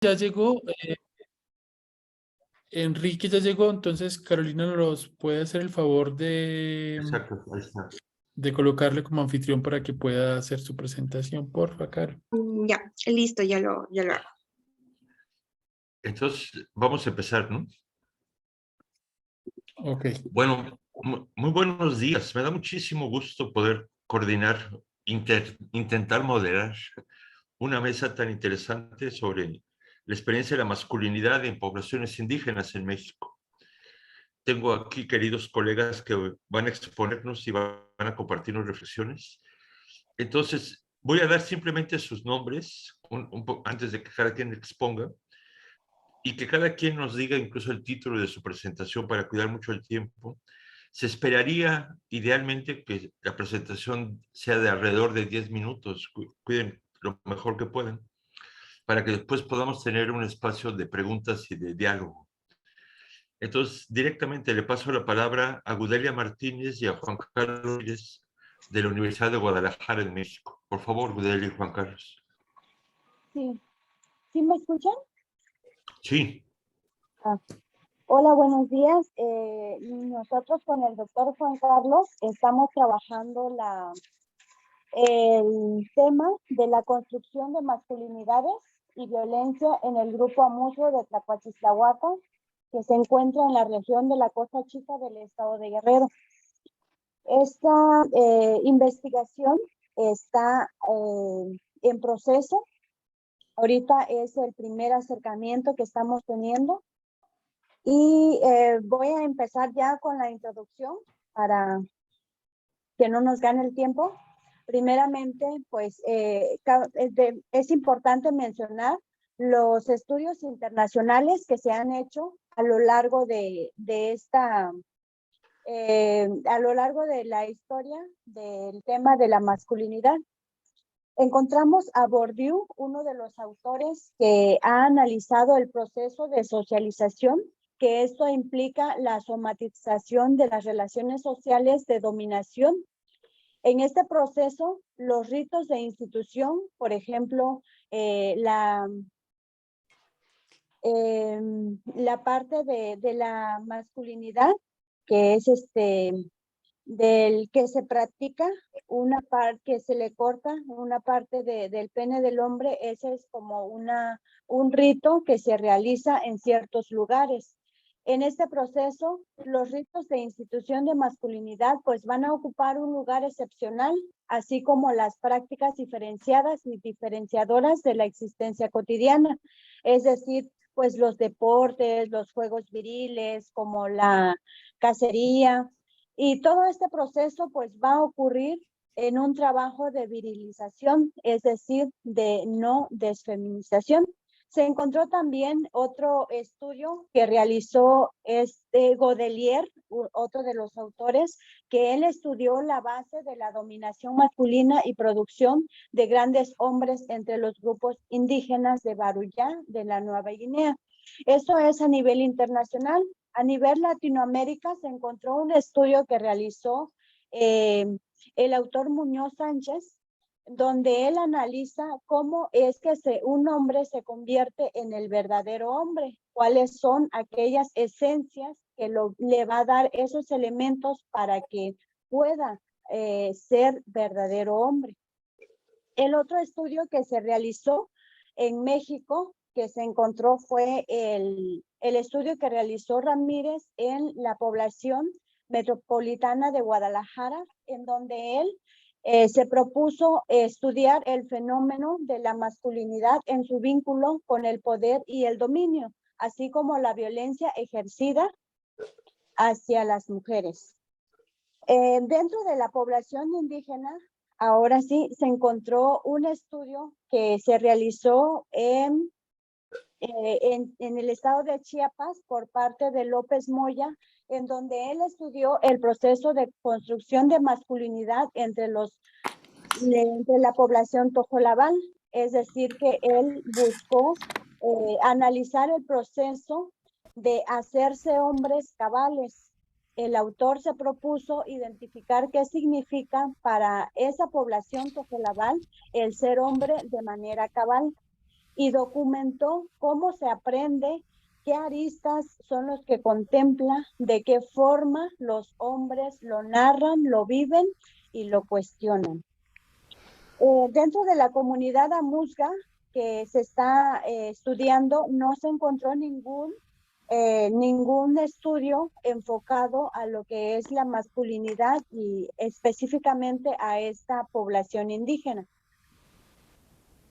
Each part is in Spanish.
Ya llegó, Enrique ya llegó, entonces Carolina nos puede hacer el favor Exacto, ahí está. de colocarle como anfitrión para que pueda hacer su presentación, porfa, Caro. Ya, listo, ya lo hago. Entonces, vamos a empezar, ¿no? Ok. Bueno, muy buenos días. Me da muchísimo gusto poder coordinar, intentar moderar una mesa tan interesante sobre la experiencia de la masculinidad en poblaciones indígenas en México. Tengo aquí queridos colegas que van a exponernos y van a compartirnos reflexiones. Entonces, voy a dar simplemente sus nombres antes de que cada quien exponga y que cada quien nos diga incluso el título de su presentación para cuidar mucho el tiempo. Se esperaría idealmente que la presentación sea de alrededor de 10 minutos, cuiden lo mejor que puedan, para que después podamos tener un espacio de preguntas y de diálogo. Entonces, directamente le paso la palabra a Gudelia Martínez y a Juan Carlos Pérez de la Universidad de Guadalajara en México. Por favor, Gudelia y Juan Carlos. Sí, ¿sí me escuchan? Sí. Hola, buenos días. Nosotros con el doctor Juan Carlos estamos trabajando el tema de la construcción de masculinidades y violencia en el grupo Amurrio de Tlacuachislahuaca, que se encuentra en la región de la Costa Chica del estado de Guerrero. Esta investigación está en proceso. Ahorita es el primer acercamiento que estamos teniendo. Y voy a empezar ya con la introducción para que no nos gane el tiempo. Primeramente, pues es importante mencionar los estudios internacionales que se han hecho a lo largo a lo largo de la historia del tema de la masculinidad. Encontramos a Bourdieu, uno de los autores que ha analizado el proceso de socialización, que esto implica la somatización de las relaciones sociales de dominación. En este proceso, los ritos de institución, por ejemplo, la parte de la masculinidad, que es del que se practica, una parte que se le corta, una parte del pene del hombre, ese es como un rito que se realiza en ciertos lugares. En este proceso, los ritos de institución de masculinidad pues van a ocupar un lugar excepcional, así como las prácticas diferenciadas y diferenciadoras de la existencia cotidiana, es decir, pues los deportes, los juegos viriles, como la cacería, y todo este proceso pues va a ocurrir en un trabajo de virilización, es decir, de no desfeminización. Se encontró también otro estudio que realizó Godelier, otro de los autores, que él estudió la base de la dominación masculina y producción de grandes hombres entre los grupos indígenas de Barullá, de la Nueva Guinea. Eso es a nivel internacional. A nivel Latinoamérica se encontró un estudio que realizó el autor Muñoz Sánchez, donde él analiza cómo es que un hombre se convierte en el verdadero hombre, cuáles son aquellas esencias que le va a dar esos elementos para que pueda ser verdadero hombre. El otro estudio que se realizó en México, que se encontró, fue el estudio que realizó Ramírez en la población metropolitana de Guadalajara, en donde él se propuso estudiar el fenómeno de la masculinidad en su vínculo con el poder y el dominio, así como la violencia ejercida hacia las mujeres. Dentro de la población indígena, ahora sí, se encontró un estudio que se realizó en el estado de Chiapas por parte de López Moya, en donde él estudió el proceso de construcción de masculinidad entre la población tojolabal, es decir, que él buscó analizar el proceso de hacerse hombres cabales. El autor se propuso identificar qué significa para esa población tojolabal el ser hombre de manera cabal. y documentó cómo se aprende, qué aristas son los que contempla, de qué forma los hombres lo narran, lo viven y lo cuestionan. Dentro de la comunidad amuzga que se está estudiando, no se encontró ningún estudio enfocado a lo que es la masculinidad y específicamente a esta población indígena.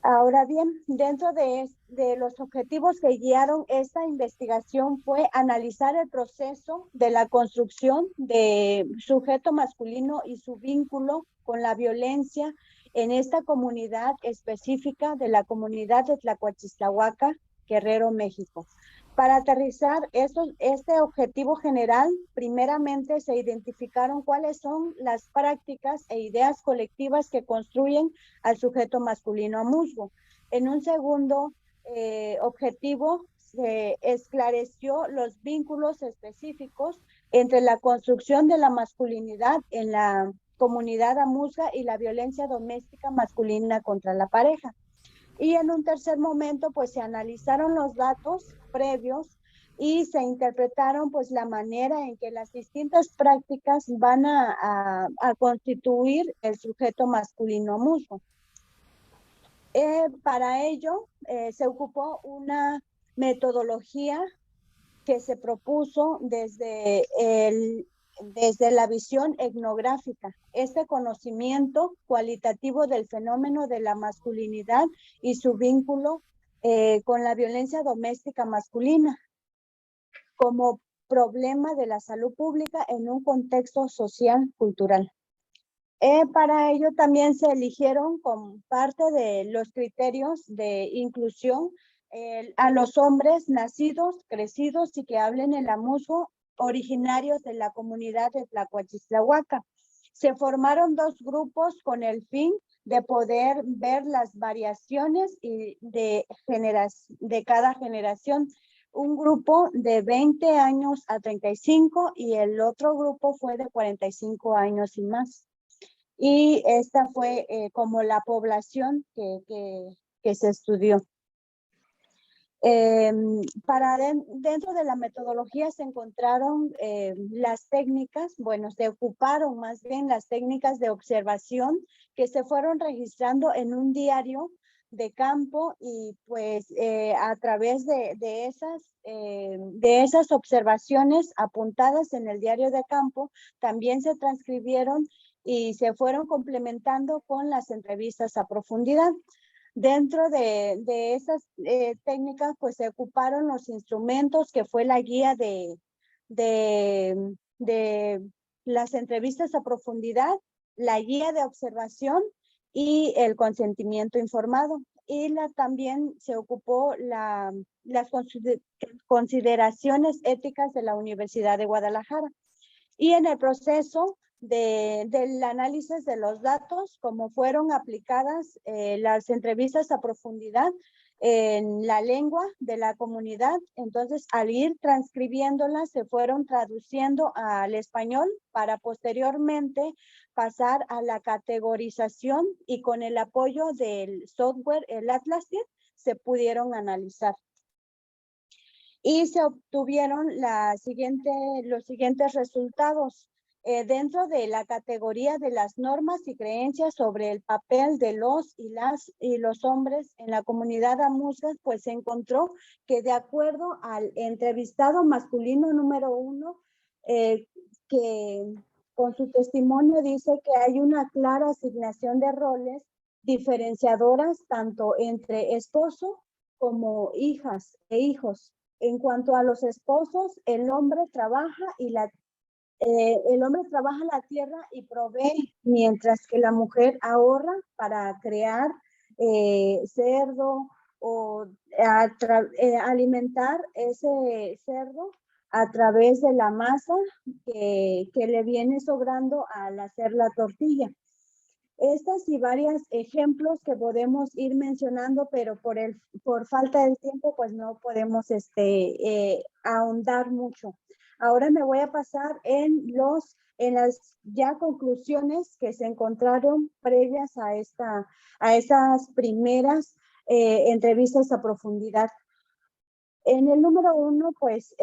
Ahora bien, dentro de los objetivos que guiaron esta investigación fue analizar el proceso de la construcción de sujeto masculino y su vínculo con la violencia en esta comunidad específica de la comunidad de Tlacuachixtlahuaca, Guerrero, México. Para aterrizar este objetivo general, primeramente se identificaron cuáles son las prácticas e ideas colectivas que construyen al sujeto masculino amuzgo. En un segundo objetivo, se esclareció los vínculos específicos entre la construcción de la masculinidad en la comunidad amuzga y la violencia doméstica masculina contra la pareja. Y en un tercer momento, pues se analizaron los datos previos y se interpretaron pues la manera en que las distintas prácticas van a constituir el sujeto masculino amuzgo. Para ello se ocupó una metodología que se propuso desde la visión etnográfica, este conocimiento cualitativo del fenómeno de la masculinidad y su vínculo con la violencia doméstica masculina como problema de la salud pública en un contexto social cultural. Para ello también se eligieron como parte de los criterios de inclusión a los hombres nacidos, crecidos y que hablen el amuzgo originarios de la comunidad de Tlacuachixtlahuaca. Se formaron dos grupos con el fin de poder ver las variaciones de cada generación. Un grupo de 20 años a 35 y el otro grupo fue de 45 años y más. Y esta fue como la población que se estudió. Dentro de la metodología se encontraron las técnicas, bueno, se ocuparon más bien las técnicas de observación que se fueron registrando en un diario de campo y pues a través de esas observaciones apuntadas en el diario de campo también se transcribieron y se fueron complementando con las entrevistas a profundidad. Dentro de esas técnicas, pues se ocuparon los instrumentos que fue la guía de las entrevistas a profundidad, la guía de observación y el consentimiento informado. Y también se ocupó las consideraciones éticas de la Universidad de Guadalajara. Y en el proceso del análisis de los datos, como fueron aplicadas las entrevistas a profundidad en la lengua de la comunidad, entonces al ir transcribiéndolas se fueron traduciendo al español para posteriormente pasar a la categorización y con el apoyo del software, el Atlassian, se pudieron analizar. Y se obtuvieron los siguientes resultados. Dentro de la categoría de las normas y creencias sobre el papel de los y los hombres en la comunidad amuzga, pues se encontró que de acuerdo al entrevistado masculino número 1, que con su testimonio dice que hay una clara asignación de roles diferenciadoras tanto entre esposo como hijas e hijos. En cuanto a los esposos, el hombre trabaja la tierra y provee, mientras que la mujer ahorra para crear cerdo o alimentar ese cerdo a través de la masa que le viene sobrando al hacer la tortilla. Estas y varios ejemplos que podemos ir mencionando, pero por falta de tiempo, pues no podemos ahondar mucho. Ahora me voy a pasar en las ya conclusiones que se encontraron previas a estas primeras entrevistas a profundidad. En el número 1, pues,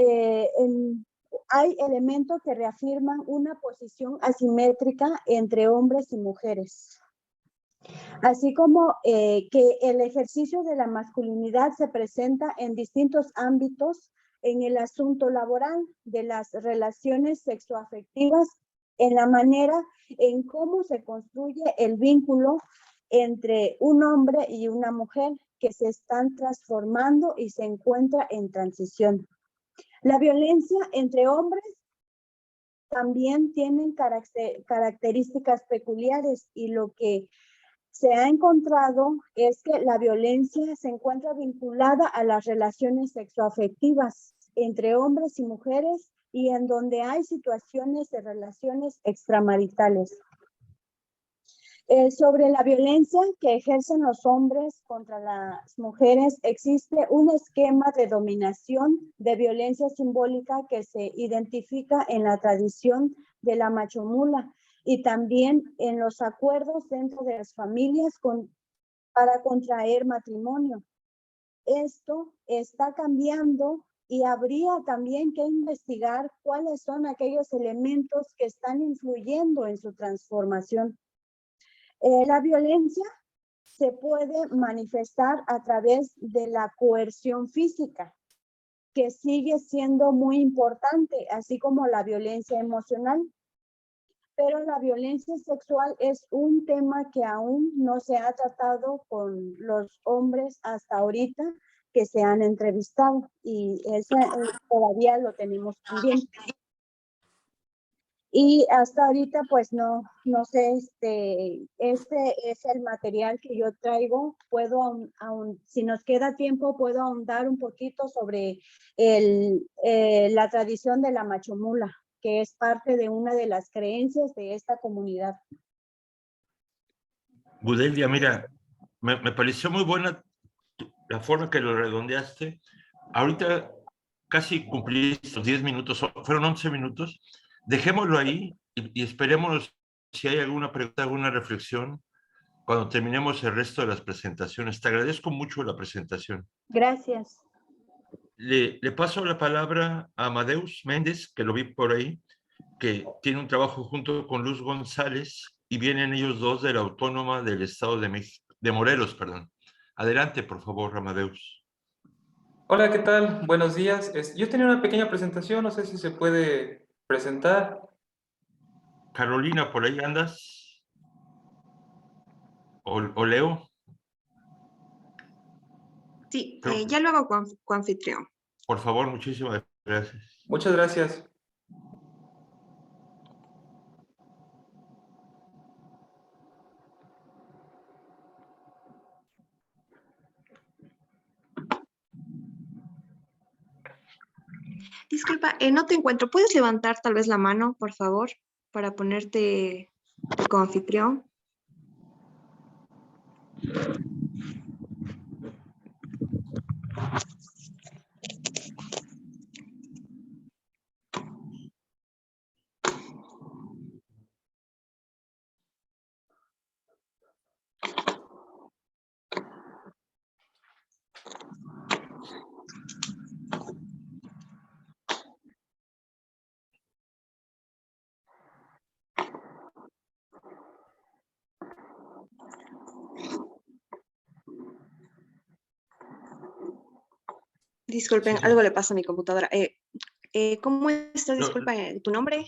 hay elementos que reafirman una posición asimétrica entre hombres y mujeres, así como que el ejercicio de la masculinidad se presenta en distintos ámbitos en el asunto laboral, de las relaciones sexoafectivas, en la manera en cómo se construye el vínculo entre un hombre y una mujer que se están transformando y se encuentra en transición. La violencia entre hombres también tienen características peculiares, y lo que se ha encontrado es que la violencia se encuentra vinculada a las relaciones sexoafectivas entre hombres y mujeres, y en donde hay situaciones de relaciones extramaritales. Sobre la violencia que ejercen los hombres contra las mujeres, existe un esquema de dominación de violencia simbólica que se identifica en la tradición de la machomula y también en los acuerdos dentro de las familias para contraer matrimonio. Esto está cambiando y habría también que investigar cuáles son aquellos elementos que están influyendo en su transformación. La violencia se puede manifestar a través de la coerción física, que sigue siendo muy importante, así como la violencia emocional. Pero la violencia sexual es un tema que aún no se ha tratado con los hombres hasta ahorita que se han entrevistado, y eso todavía lo tenemos pendiente. Y hasta ahorita, pues no sé, este es el material que yo traigo. Puedo, si nos queda tiempo, puedo ahondar un poquito sobre la tradición de la machomula, que es parte de una de las creencias de esta comunidad. Gudelia, mira, me pareció muy buena la forma que lo redondeaste. Ahorita casi cumplí estos 10 minutos, fueron 11 minutos. Dejémoslo ahí y esperemos si hay alguna pregunta, alguna reflexión cuando terminemos el resto de las presentaciones. Te agradezco mucho la presentación. Gracias. Le paso la palabra a Amadeus Méndez, que lo vi por ahí, que tiene un trabajo junto con Luz González, y vienen ellos dos de la Autónoma del Estado de México, de Morelos, perdón. Adelante, por favor, Amadeus. Hola, ¿qué tal? Buenos días. Yo tenía una pequeña presentación, no sé si se puede presentar. Carolina, ¿por ahí andas? ¿O Leo? Sí, ya lo hago con anfitrión. Por favor, muchísimas gracias. Muchas gracias. Disculpa, no te encuentro. ¿Puedes levantar tal vez la mano, por favor, para ponerte como anfitrión? Disculpen, Sí. algo le pasa a mi computadora. ¿Cómo estás? No, Disculpa, ¿tu nombre?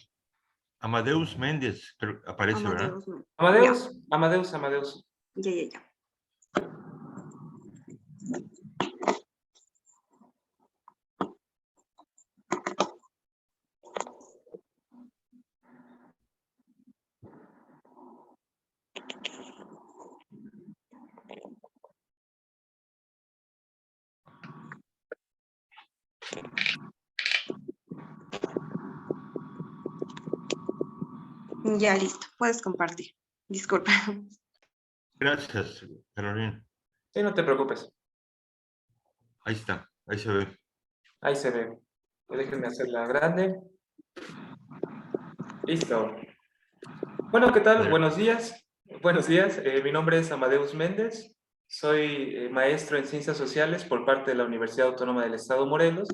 Amadeus Méndez, pero aparece, ¿verdad? Amadeus. No. Amadeus. Ya. Ya, listo. Puedes compartir. Disculpa. Gracias, Carolina. Sí, no te preocupes. Ahí está, ahí se ve. Ahí se ve. Déjenme hacerla grande. Listo. Bueno, ¿qué tal? Buenos días. Buenos días. Mi nombre es Amadeus Méndez. Soy maestro en Ciencias Sociales por parte de la Universidad Autónoma del Estado Morelos.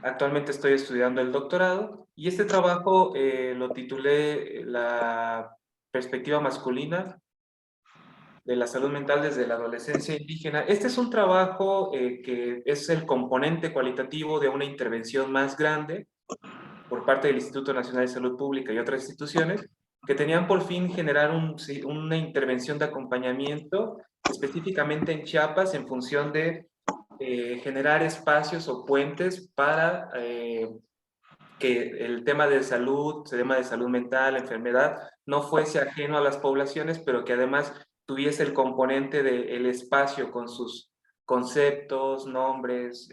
Actualmente estoy estudiando el doctorado y este trabajo lo titulé La perspectiva masculina de la salud mental desde la adolescencia indígena. Este es un trabajo que es el componente cualitativo de una intervención más grande por parte del Instituto Nacional de Salud Pública y otras instituciones que tenían por fin generar una intervención de acompañamiento específicamente en Chiapas en función de generar espacios o puentes para que el tema de salud mental, enfermedad, no fuese ajeno a las poblaciones, pero que además tuviese el componente del espacio con sus conceptos, nombres,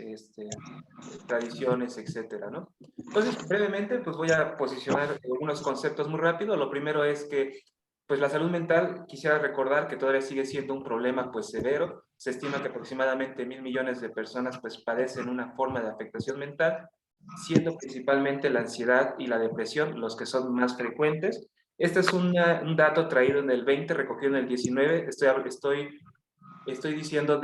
tradiciones, etcétera, ¿no? Entonces, brevemente, pues voy a posicionar algunos conceptos muy rápido. Lo primero es que, pues la salud mental, quisiera recordar que todavía sigue siendo un problema, pues severo. Se estima que aproximadamente 1.000 millones de personas, pues padecen una forma de afectación mental, siendo principalmente la ansiedad y la depresión los que son más frecuentes. Este es un dato traído en el 20, recogido en el 19. Estoy diciendo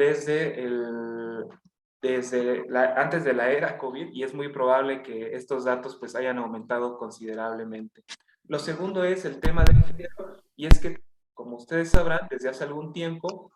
antes de la era COVID, y es muy probable que estos datos pues hayan aumentado considerablemente. Lo segundo es el tema del género, y es que, como ustedes sabrán, desde hace algún tiempo,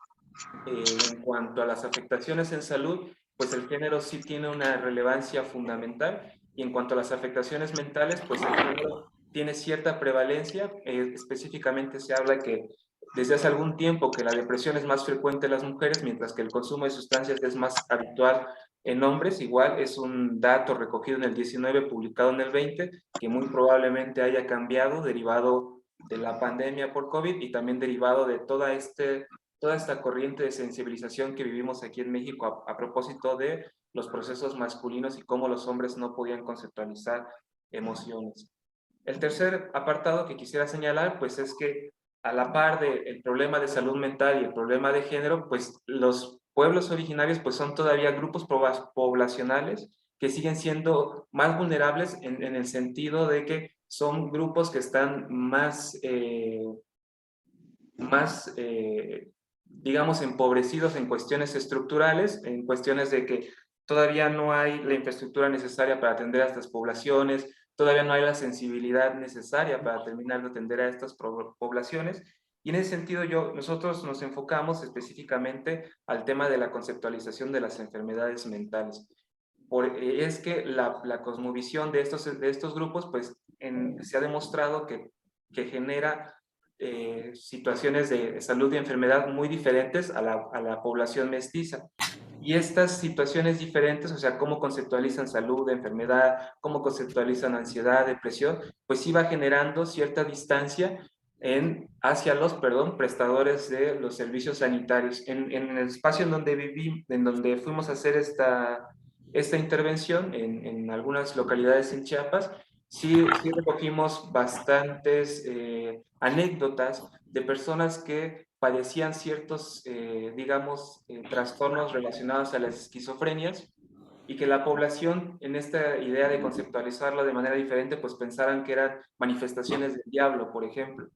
en cuanto a las afectaciones en salud, pues el género sí tiene una relevancia fundamental, y en cuanto a las afectaciones mentales, pues el género tiene cierta prevalencia. Específicamente se habla que desde hace algún tiempo que la depresión es más frecuente en las mujeres, mientras que el consumo de sustancias es más habitual en hombres. Igual es un dato recogido en el 19, publicado en el 20, que muy probablemente haya cambiado derivado de la pandemia por COVID y también derivado de toda esta corriente de sensibilización que vivimos aquí en México a propósito de los procesos masculinos y cómo los hombres no podían conceptualizar emociones. El tercer apartado que quisiera señalar, pues es que a la par del problema de salud mental y el problema de género, pues los pueblos originarios pues son todavía grupos poblacionales que siguen siendo más vulnerables en el sentido de que son grupos que están más digamos, empobrecidos en cuestiones estructurales, en cuestiones de que todavía no hay la infraestructura necesaria para atender a estas poblaciones, todavía no hay la sensibilidad necesaria para terminar de atender a estas poblaciones. Y en ese sentido, nosotros nos enfocamos específicamente al tema de la conceptualización de las enfermedades mentales. Es que la cosmovisión de estos grupos, pues, se ha demostrado que genera situaciones de salud y enfermedad muy diferentes a la población mestiza. Y estas situaciones diferentes, o sea, cómo conceptualizan salud, enfermedad, cómo conceptualizan ansiedad, depresión, pues sí va generando cierta distancia hacia los prestadores de los servicios sanitarios. En el espacio en donde fuimos a hacer esta intervención, en algunas localidades en Chiapas, sí recogimos bastantes anécdotas de personas que padecían ciertos, digamos, trastornos relacionados a las esquizofrenias, y que la población, en esta idea de conceptualizarlo de manera diferente, pues pensaran que eran manifestaciones del diablo, por ejemplo.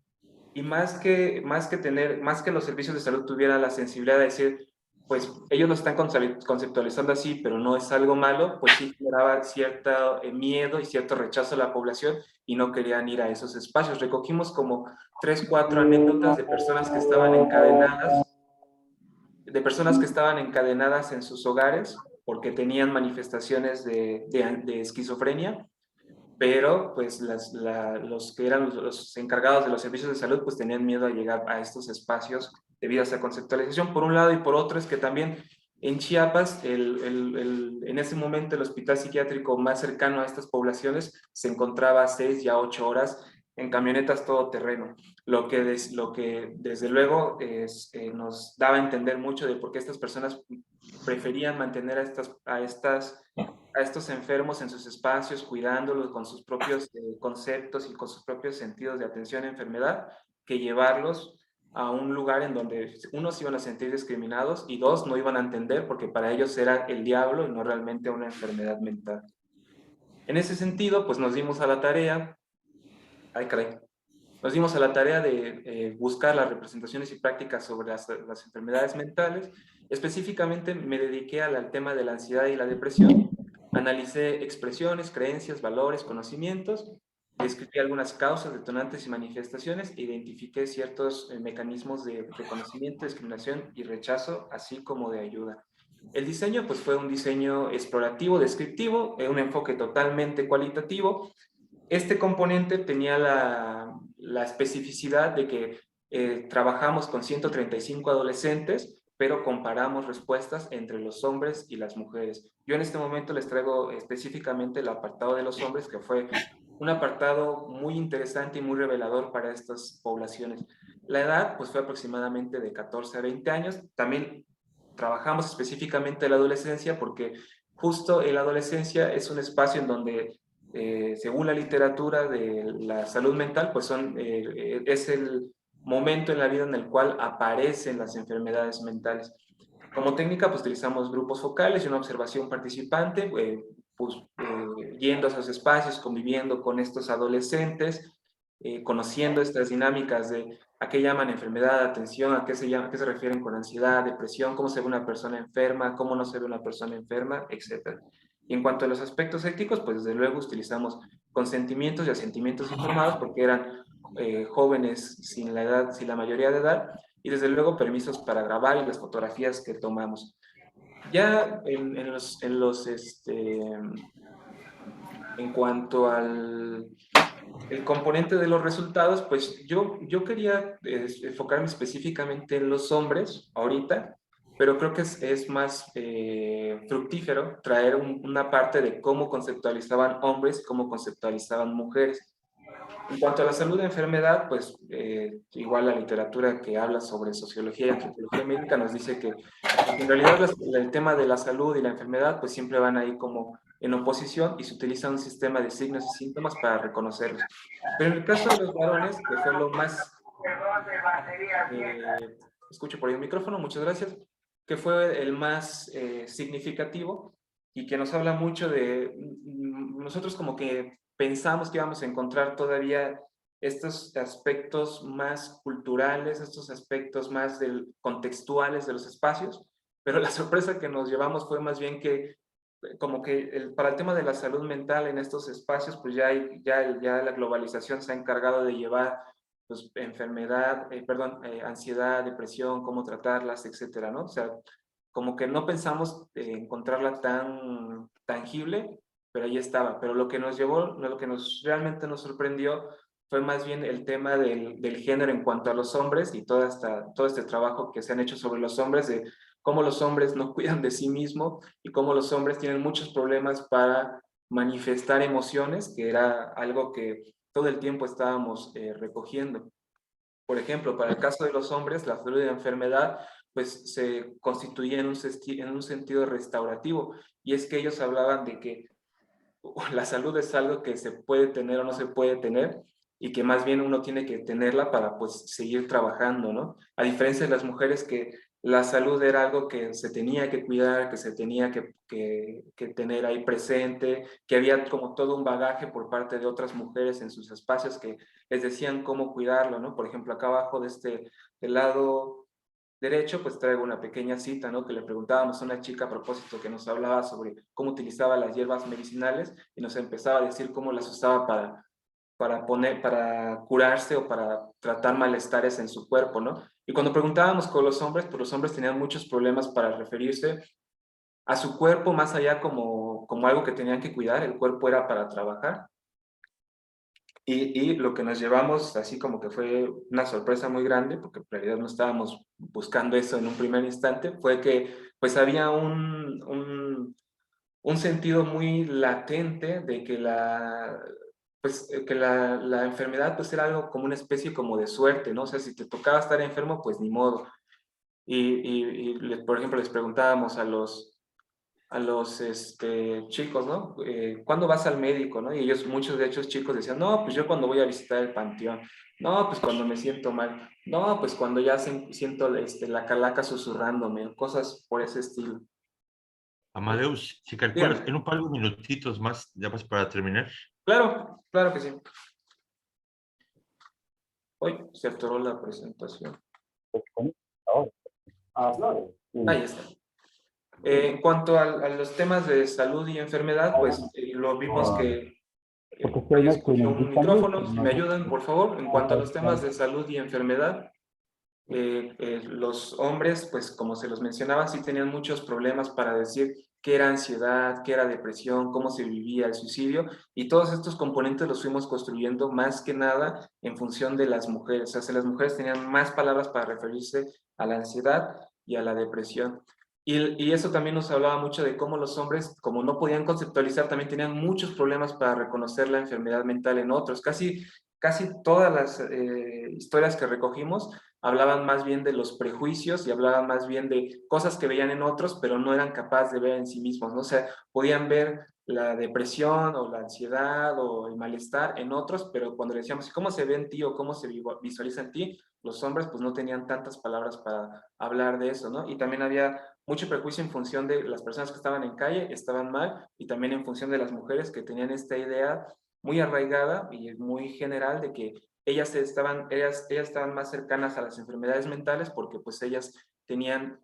Y más que los servicios de salud tuvieran la sensibilidad de decir, pues ellos lo están conceptualizando así, pero no es algo malo, pues sí generaba cierto miedo y cierto rechazo a la población y no querían ir a esos espacios. Recogimos como 3, 4 anécdotas de personas que estaban encadenadas en sus hogares porque tenían manifestaciones de esquizofrenia, pero pues los que eran los encargados de los servicios de salud pues tenían miedo a llegar a estos espacios debido a esa conceptualización, por un lado, y por otro es que también en Chiapas, en ese momento el hospital psiquiátrico más cercano a estas poblaciones se encontraba a 6 y a 8 horas en camionetas todoterreno, lo que desde luego nos daba a entender mucho de por qué estas personas preferían mantener a estos enfermos en sus espacios, cuidándolos con sus propios conceptos y con sus propios sentidos de atención a enfermedad, que llevarlos a un lugar en donde uno se iban a sentir discriminados y dos no iban a entender porque para ellos era el diablo y no realmente una enfermedad mental. En ese sentido, pues nos dimos a la tarea. Ay, caray. nos dimos a la tarea de buscar las representaciones y prácticas sobre las enfermedades mentales. Específicamente me dediqué al tema de la ansiedad y la depresión. Analicé expresiones, creencias, valores, conocimientos, describí algunas causas, detonantes y manifestaciones, e identifiqué ciertos mecanismos de reconocimiento, discriminación y rechazo, así como de ayuda. El diseño pues fue un diseño explorativo, descriptivo, un enfoque totalmente cualitativo. Este componente tenía la especificidad de que trabajamos con 135 adolescentes, pero comparamos respuestas entre los hombres y las mujeres. Yo en este momento les traigo específicamente el apartado de los hombres, que fue un apartado muy interesante y muy revelador para estas poblaciones. La edad pues fue aproximadamente de 14 a 20 años. También trabajamos específicamente la adolescencia porque justo en la adolescencia es un espacio en donde según la literatura de la salud mental, pues es el momento en la vida en el cual aparecen las enfermedades mentales. Como técnica, pues utilizamos grupos focales y una observación participante, yendo a esos espacios, conviviendo con estos adolescentes, conociendo estas dinámicas de a qué llaman enfermedad, atención, a qué se refieren con ansiedad, depresión, cómo se ve una persona enferma, cómo no se ve una persona enferma, etc. Y en cuanto a los aspectos éticos, pues desde luego utilizamos consentimientos y asentimientos informados porque eran jóvenes sin la mayoría de edad, y desde luego permisos para grabar y las fotografías que tomamos. Ya en cuanto al el componente de los resultados, pues yo quería enfocarme específicamente en los hombres ahorita, pero creo que es más fructífero traer una parte de cómo conceptualizaban hombres, cómo conceptualizaban mujeres. En cuanto a la salud de enfermedad, pues igual la literatura que habla sobre sociología y antropología médica nos dice que en realidad el tema de la salud y la enfermedad pues siempre van ahí como en oposición y se utiliza un sistema de signos y síntomas para reconocerlos. Pero en el caso de los varones, que fue lo más... escucho por ahí el micrófono, muchas gracias, que fue el más significativo y que nos habla mucho de... Nosotros como que pensamos que íbamos a encontrar todavía estos aspectos más culturales, estos aspectos más contextuales de los espacios, pero la sorpresa que nos llevamos fue más bien que como que para el tema de la salud mental en estos espacios, pues ya la globalización se ha encargado de llevar pues, ansiedad, depresión, cómo tratarlas, etcétera, ¿no? O sea, como que no pensamos encontrarla tan tangible, pero ahí estaba. Pero lo que nos realmente nos sorprendió fue más bien el tema del género en cuanto a los hombres y todo este trabajo que se han hecho sobre los hombres, de cómo los hombres no cuidan de sí mismos y cómo los hombres tienen muchos problemas para manifestar emociones, que era algo que todo el tiempo estábamos recogiendo. Por ejemplo, para el caso de los hombres, la salud de la enfermedad pues se constituía en un sentido restaurativo, y es que ellos hablaban de que la salud es algo que se puede tener o no se puede tener, y que más bien uno tiene que tenerla para pues seguir trabajando, ¿no? A diferencia de las mujeres, que la salud era algo que se tenía que cuidar, que se tenía que tener ahí presente, que había como todo un bagaje por parte de otras mujeres en sus espacios que les decían cómo cuidarlo, ¿no? Por ejemplo, acá abajo del lado derecho, pues traigo una pequeña cita, ¿no? Que le preguntábamos a una chica a propósito que nos hablaba sobre cómo utilizaba las hierbas medicinales y nos empezaba a decir cómo las usaba para curarse o para tratar malestares en su cuerpo, ¿no? Y cuando preguntábamos con los hombres, pues los hombres tenían muchos problemas para referirse a su cuerpo más allá como algo que tenían que cuidar. El cuerpo era para trabajar. Y lo que nos llevamos, así como que fue una sorpresa muy grande, porque en realidad no estábamos buscando eso en un primer instante, fue que pues había un sentido muy latente de que la enfermedad pues era algo como una especie como de suerte, ¿no? O sea, si te tocaba estar enfermo, pues ni modo. Por ejemplo, les preguntábamos a los chicos, ¿no? ¿Cuándo vas al médico, no? Y muchos de esos chicos decían, no, pues yo cuando voy a visitar el panteón, no, pues cuando me siento mal, no, pues cuando ya siento la calaca susurrándome, cosas por ese estilo. Amadeus, si calculas, Dígame. en un par de minutitos más, ya vas para terminar. Claro que sí. Hoy se atoró la presentación. Ahí está. En cuanto a los temas de salud y enfermedad, pues lo vimos que ahí escogió un micrófono. Si me ayudan, por favor. En cuanto a los temas de salud y enfermedad, los hombres, pues como se los mencionaba, sí tenían muchos problemas para decir qué era ansiedad, qué era depresión, cómo se vivía el suicidio, y todos estos componentes los fuimos construyendo más que nada en función de las mujeres. O sea, las mujeres tenían más palabras para referirse a la ansiedad y a la depresión. Y eso también nos hablaba mucho de cómo los hombres, como no podían conceptualizar, también tenían muchos problemas para reconocer la enfermedad mental en otros. Casi todas las historias que recogimos hablaban más bien de los prejuicios y hablaban más bien de cosas que veían en otros, pero no eran capaces de ver en sí mismos, ¿no? O sea, podían ver la depresión o la ansiedad o el malestar en otros, pero cuando le decíamos, ¿cómo se ve en ti o cómo se visualiza en ti? Los hombres pues no tenían tantas palabras para hablar de eso, ¿no? Y también había mucho prejuicio en función de las personas que estaban en calle, estaban mal, y también en función de las mujeres que tenían esta idea muy arraigada y muy general de que ellas estaban más cercanas a las enfermedades mentales porque pues ellas tenían,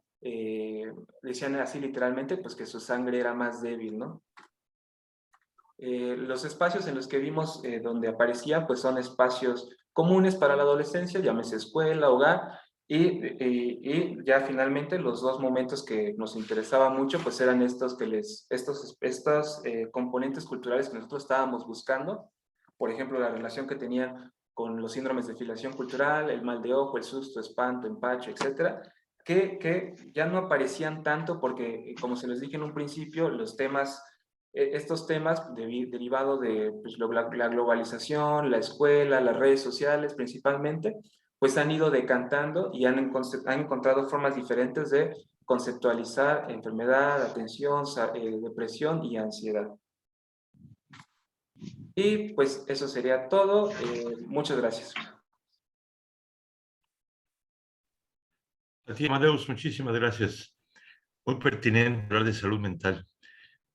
decían así literalmente, pues que su sangre era más débil, ¿no? Los espacios en los que vimos donde aparecían pues son espacios comunes para la adolescencia, llámese escuela, hogar, y ya finalmente los dos momentos que nos interesaban mucho pues eran estos componentes culturales que nosotros estábamos buscando. Por ejemplo, la relación que tenían con los síndromes de filiación cultural, el mal de ojo, el susto, espanto, empacho, etcétera, que ya no aparecían tanto porque, como se les dije en un principio, estos temas derivados de pues, la globalización, la escuela, las redes sociales principalmente, pues han ido decantando y han encontrado formas diferentes de conceptualizar enfermedad, atención, depresión y ansiedad. Y pues eso sería todo. Muchas gracias. A ti, Amadeus, muchísimas gracias. Muy pertinente hablar de salud mental.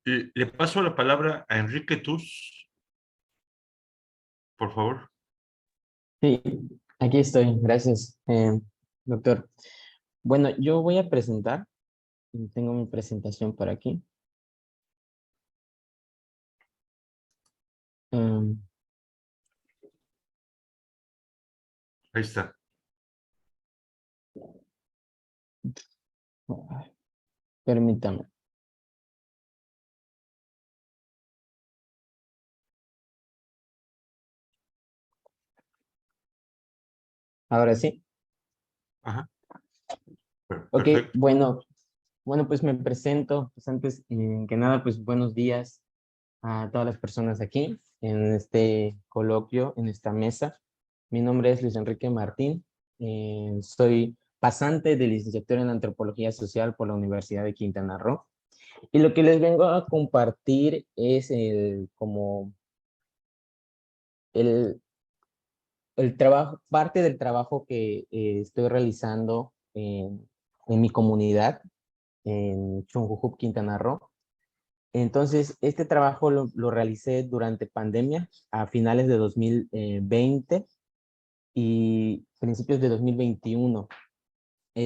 Le paso la palabra a Enrique Tus, por favor. Sí, aquí estoy, gracias, doctor. Bueno, yo voy a presentar, tengo mi presentación por aquí. Em, Ahí está. Permítame. Ahora sí. Ajá. Ok, Perfecto. bueno, pues me presento. Pues antes que nada, pues buenos días a todas las personas aquí en este coloquio, en esta mesa. Mi nombre es Luis Enrique Martín. Soy pasante de licenciatura en Antropología Social por la Universidad de Quintana Roo. Y lo que les vengo a compartir es como el trabajo, parte del trabajo que estoy realizando en mi comunidad, en Chunjujup, Quintana Roo. Entonces, este trabajo lo realicé durante pandemia, a finales de 2020 y principios de 2021.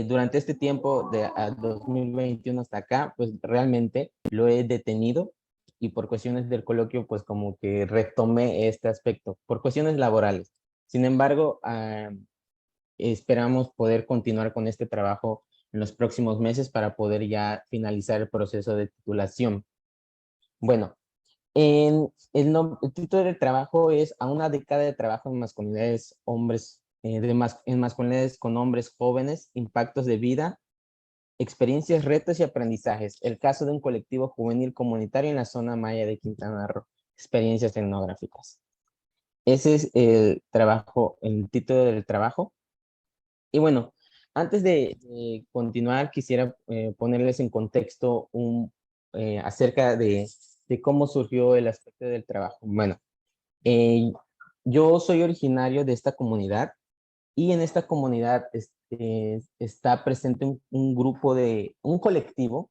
Durante este tiempo, de 2021 hasta acá, pues realmente lo he detenido y por cuestiones del coloquio, pues como que retomé este aspecto, por cuestiones laborales. Sin embargo, esperamos poder continuar con este trabajo en los próximos meses para poder ya finalizar el proceso de titulación. Bueno, el título del trabajo es A una década de trabajo en masculinidades hombres, en masculinidades con hombres jóvenes, impactos de vida, experiencias, retos y aprendizajes. El caso de un colectivo juvenil comunitario en la zona maya de Quintana Roo. Experiencias etnográficas. Ese es el trabajo, el título del trabajo. Y bueno, antes de continuar, quisiera ponerles en contexto acerca de cómo surgió el aspecto del trabajo. Bueno, yo soy originario de esta comunidad y en esta comunidad está presente un colectivo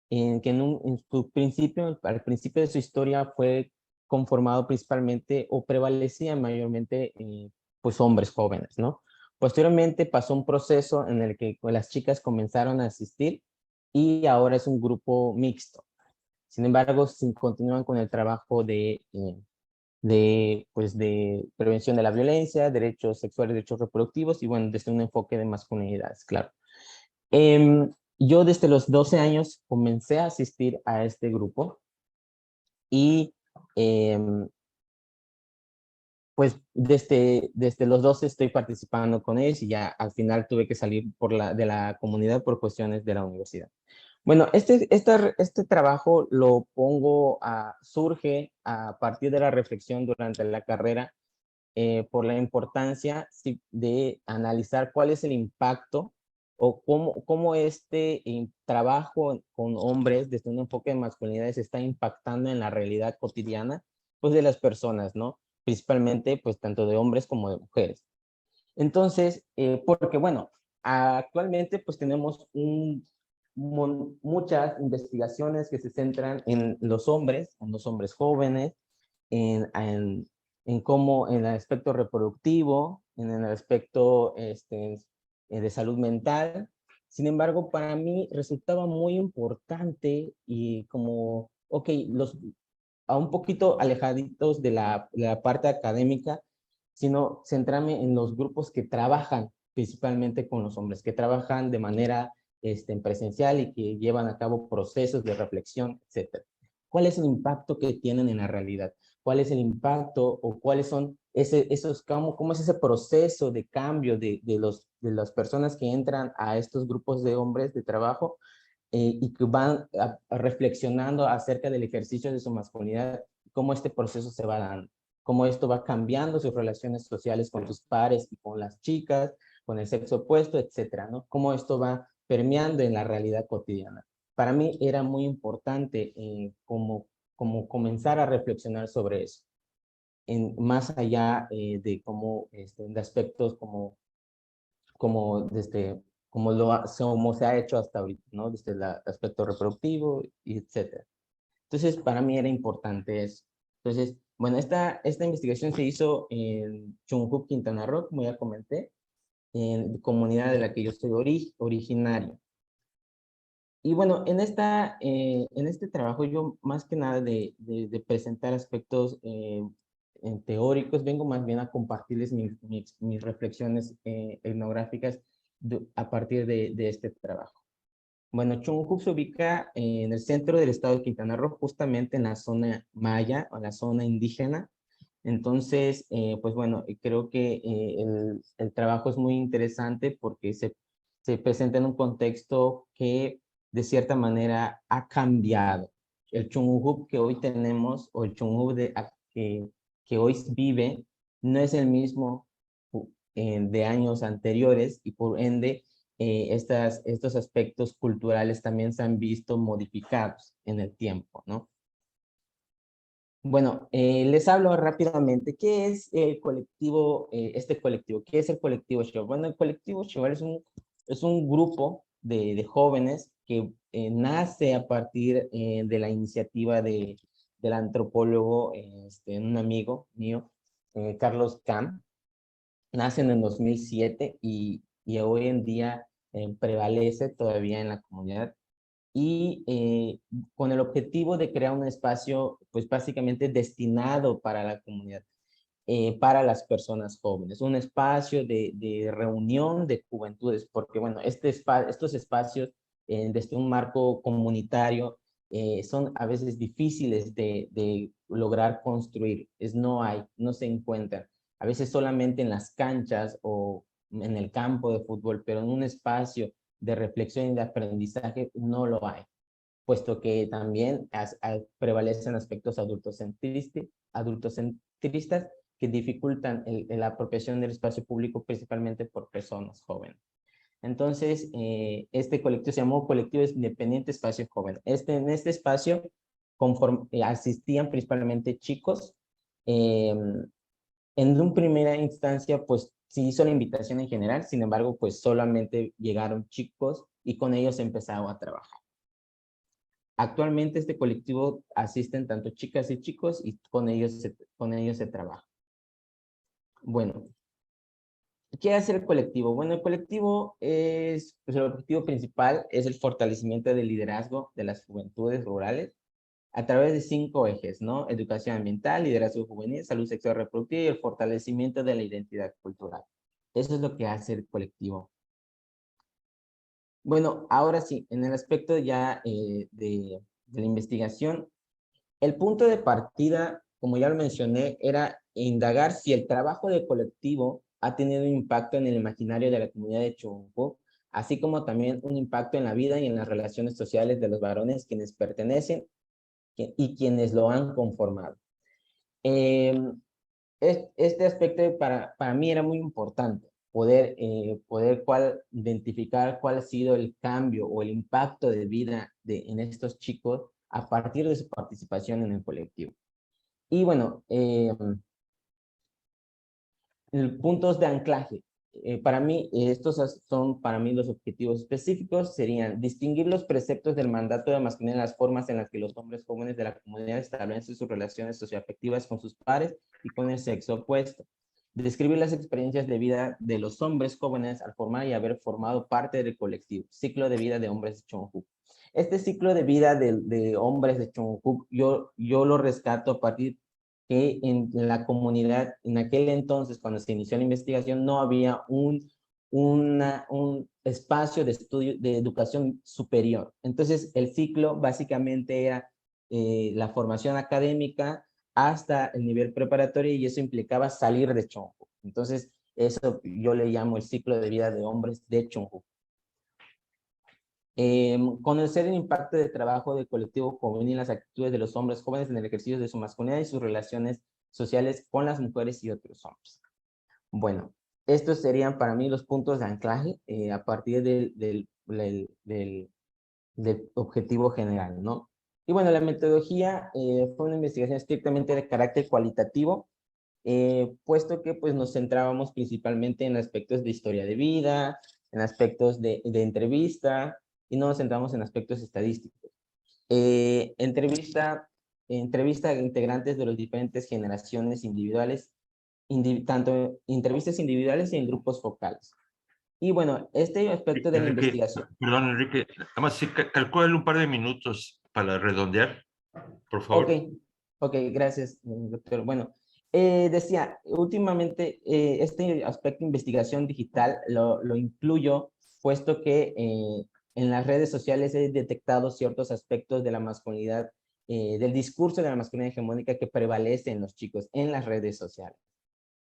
que en su principio, al principio de su historia fue conformado principalmente o prevalecía mayormente pues hombres jóvenes, ¿no? Posteriormente pasó un proceso en el que las chicas comenzaron a asistir y ahora es un grupo mixto. Sin embargo, si continúan con el trabajo pues de prevención de la violencia, derechos sexuales, derechos reproductivos y bueno, desde un enfoque de masculinidades, claro. Yo desde los 12 años comencé a asistir a este grupo y pues desde los 12 estoy participando con ellos y ya al final tuve que salir de la comunidad por cuestiones de la universidad. Bueno, este trabajo lo surge a partir de la reflexión durante la carrera por la importancia de analizar cuál es el impacto o cómo este trabajo con hombres desde un enfoque de masculinidades está impactando en la realidad cotidiana pues de las personas, ¿no? Principalmente pues tanto de hombres como de mujeres. Entonces, porque bueno, actualmente pues tenemos muchas investigaciones que se centran en los hombres jóvenes, en cómo, en el aspecto reproductivo, en el aspecto de salud mental. Sin embargo, para mí resultaba muy importante y como, ok, a un poquito alejaditos de la parte académica, sino centrarme en los grupos que trabajan principalmente con los hombres, que trabajan de manera presencial y que llevan a cabo procesos de reflexión, etc. ¿Cuál es el impacto que tienen en la realidad? ¿Cuál es el impacto o cuáles son cómo es ese proceso de cambio de las personas que entran a estos grupos de hombres de trabajo y que van reflexionando acerca del ejercicio de su masculinidad, cómo este proceso se va dando, cómo esto va cambiando sus relaciones sociales con sus pares y con las chicas, con el sexo opuesto, etcétera, ¿no? Cómo esto va permeando en la realidad cotidiana. Para mí era muy importante como comenzar a reflexionar sobre eso, más allá de cómo, de aspectos como como se ha hecho hasta ahorita, ¿no? Desde el aspecto reproductivo, y etcétera. Entonces, para mí era importante eso. Entonces, bueno, esta investigación se hizo en Chunjup, Quintana Roo, como ya comenté, en comunidad de la que yo soy originario. Y bueno, en este trabajo yo más que nada de presentar aspectos teóricos, vengo más bien a compartirles mis reflexiones etnográficas a partir de este trabajo. Bueno, Chunjup se ubica en el centro del estado de Quintana Roo, justamente en la zona maya o la zona indígena. Entonces, pues bueno, creo que el trabajo es muy interesante porque se presenta en un contexto que de cierta manera ha cambiado. El Chunjup que hoy tenemos o el Chunjup que hoy vive no es el mismo de años anteriores y por ende estos aspectos culturales también se han visto modificados en el tiempo, ¿no? Bueno, les hablo rápidamente. ¿Qué es el colectivo, este colectivo? ¿Qué es el colectivo Cheval? Bueno, el colectivo Cheval es un grupo de jóvenes que nace a partir de la iniciativa del antropólogo, un amigo mío, Carlos Camp. Nacen en 2007 y hoy en día prevalece todavía en la comunidad y con el objetivo de crear un espacio, pues básicamente destinado para la comunidad, para las personas jóvenes, un espacio de reunión de juventudes, porque bueno, estos espacios desde un marco comunitario son a veces difíciles de lograr construir, no se encuentran, a veces solamente en las canchas o en el campo de fútbol, pero en un espacio de reflexión y de aprendizaje no lo hay, puesto que también prevalecen aspectos adultocentristas que dificultan la apropiación del espacio público principalmente por personas jóvenes. Entonces, este colectivo se llamó Colectivo Independiente Espacio Joven. En este espacio asistían principalmente chicos. En una primera instancia, pues se hizo la invitación en general, sin embargo, pues solamente llegaron chicos y con ellos empezaron a trabajar. Actualmente este colectivo asisten tanto chicas y chicos y con ellos se trabaja. Bueno, ¿Qué hace el colectivo? Bueno, el colectivo es, pues el objetivo principal es el fortalecimiento del liderazgo de las juventudes rurales a través de 5 ejes, ¿no? Educación ambiental, liderazgo juvenil, salud sexual reproductiva y el fortalecimiento de la identidad cultural. Eso es lo que hace el colectivo. Bueno, ahora sí, en el aspecto ya de la investigación, el punto de partida, como ya lo mencioné, era indagar si el trabajo de colectivo ha tenido un impacto en el imaginario de la comunidad de Chonjú, así como también un impacto en la vida y en las relaciones sociales de los varones quienes pertenecen y quienes lo han conformado. Este aspecto para mí era muy importante, poder identificar cuál ha sido el cambio o el impacto de vida en estos chicos a partir de su participación en el colectivo. Y bueno, puntos de anclaje. Para mí, estos son para mí los objetivos específicos, serían distinguir los preceptos del mandato de masculinidad en las formas en las que los hombres jóvenes de la comunidad establecen sus relaciones socioafectivas con sus pares y con el sexo opuesto. Describir las experiencias de vida de los hombres jóvenes al formar y haber formado parte del colectivo. Ciclo de vida de hombres de Chonjú. Este ciclo de vida de hombres de Chonjú, yo lo rescato a partir que en la comunidad, en aquel entonces, cuando se inició la investigación, no había un espacio de estudio, de educación superior. Entonces, el ciclo básicamente era la formación académica hasta el nivel preparatorio y eso implicaba salir de Chonjú. Entonces, eso yo le llamo el ciclo de vida de hombres de Chonjú. Conocer el impacto del trabajo del colectivo juvenil en las actitudes de los hombres jóvenes en el ejercicio de su masculinidad y sus relaciones sociales con las mujeres y otros hombres. Bueno, estos serían para mí los puntos de anclaje a partir del objetivo general, ¿no? Y bueno, la metodología fue una investigación estrictamente de carácter cualitativo, puesto que pues nos centrábamos principalmente en aspectos de historia de vida, en aspectos de entrevista, y no nos centramos en aspectos estadísticos. Entrevista a integrantes de las diferentes generaciones individuales, tanto entrevistas individuales y en grupos focales. Y bueno, este aspecto de la investigación. Perdón, Enrique, nada más sí, calcúlale un par de minutos para redondear, por favor. Ok, gracias, doctor. Bueno, decía, últimamente este aspecto de investigación digital lo incluyo, puesto que en las redes sociales he detectado ciertos aspectos de la masculinidad, del discurso de la masculinidad hegemónica que prevalece en los chicos en las redes sociales.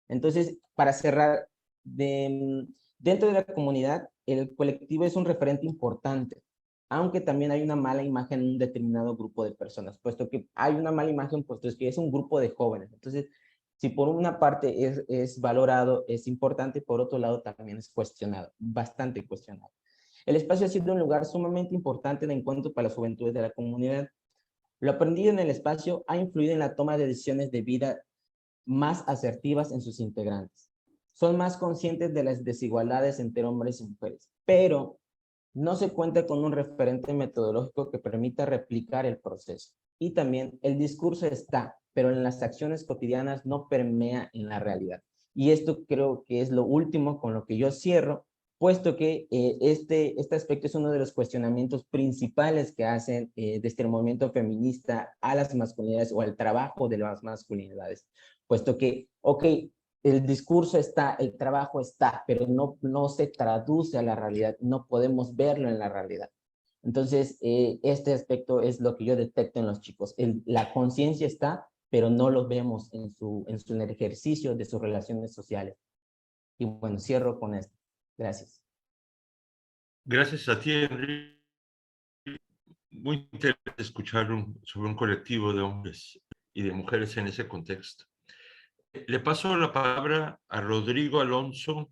Entonces, para cerrar, dentro de la comunidad, el colectivo es un referente importante, aunque también hay una mala imagen en un determinado grupo de personas, puesto que hay una mala imagen, puesto que es un grupo de jóvenes. Entonces, si por una parte es valorado, es importante, por otro lado también es cuestionado, bastante cuestionado. El espacio ha sido un lugar sumamente importante de encuentro para las juventudes de la comunidad. Lo aprendido en el espacio ha influido en la toma de decisiones de vida más asertivas en sus integrantes. Son más conscientes de las desigualdades entre hombres y mujeres, pero no se cuenta con un referente metodológico que permita replicar el proceso. Y también el discurso está, pero en las acciones cotidianas no permea en la realidad. Y esto creo que es lo último con lo que yo cierro, puesto que este aspecto es uno de los cuestionamientos principales que hacen desde el movimiento feminista a las masculinidades o al trabajo de las masculinidades, puesto que, ok, el discurso está, el trabajo está, pero no se traduce a la realidad, no podemos verlo en la realidad. Entonces, este aspecto es lo que yo detecto en los chicos. La conciencia está, pero no lo vemos en el ejercicio de sus relaciones sociales. Y bueno, cierro con esto. Gracias. Gracias a ti, Enrique. Muy interesante escuchar sobre un colectivo de hombres y de mujeres en ese contexto. Le paso la palabra a Rodrigo Alonso,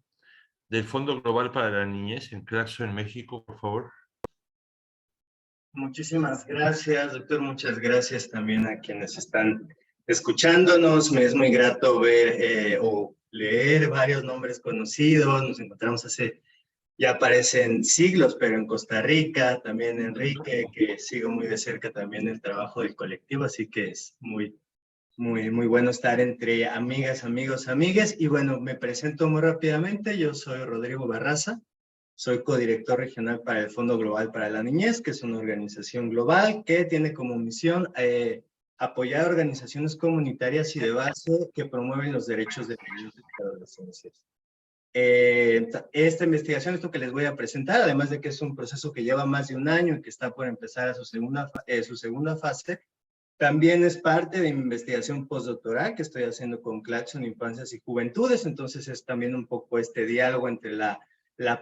del Fondo Global para la Niñez en Claxo, en México, por favor. Muchísimas gracias, doctor. Muchas gracias también a quienes están escuchándonos. Me es muy grato ver o leer varios nombres conocidos. Nos encontramos ya parecen siglos, pero en Costa Rica, también Enrique, que sigo muy de cerca también el trabajo del colectivo, así que es muy muy bueno estar entre amigas, amigos, amigues. Y bueno, me presento muy rápidamente. Yo soy Rodrigo Barraza. Soy codirector regional para el Fondo Global para la Niñez, que es una organización global que tiene como misión apoyar organizaciones comunitarias y de base que promueven los derechos de niños y adolescencias. Esta investigación, esto que les voy a presentar, además de que es un proceso que lleva más de un año y que está por empezar a su segunda fase, también es parte de mi investigación postdoctoral que estoy haciendo con Claxon Infancias y Juventudes. Entonces es también un poco este diálogo entre la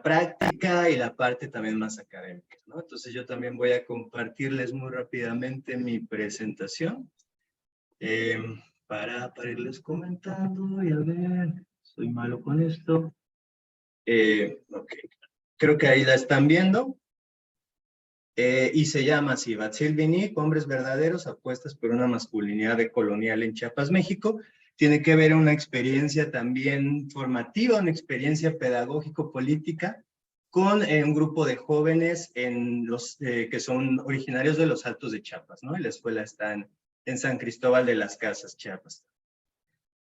práctica y la parte también más académica, ¿no? Entonces yo también voy a compartirles muy rápidamente mi presentación para irles comentando. Y a ver, soy malo con esto. Ok, creo que ahí la están viendo. Y se llama así, Batzil Vinik, Hombres Verdaderos, Apuestas por una Masculinidad Decolonial en Chiapas, México. Tiene que ver una experiencia también formativa, una experiencia pedagógico-política con un grupo de jóvenes que son originarios de los Altos de Chiapas, ¿no? Y la escuela está en San Cristóbal de las Casas, Chiapas.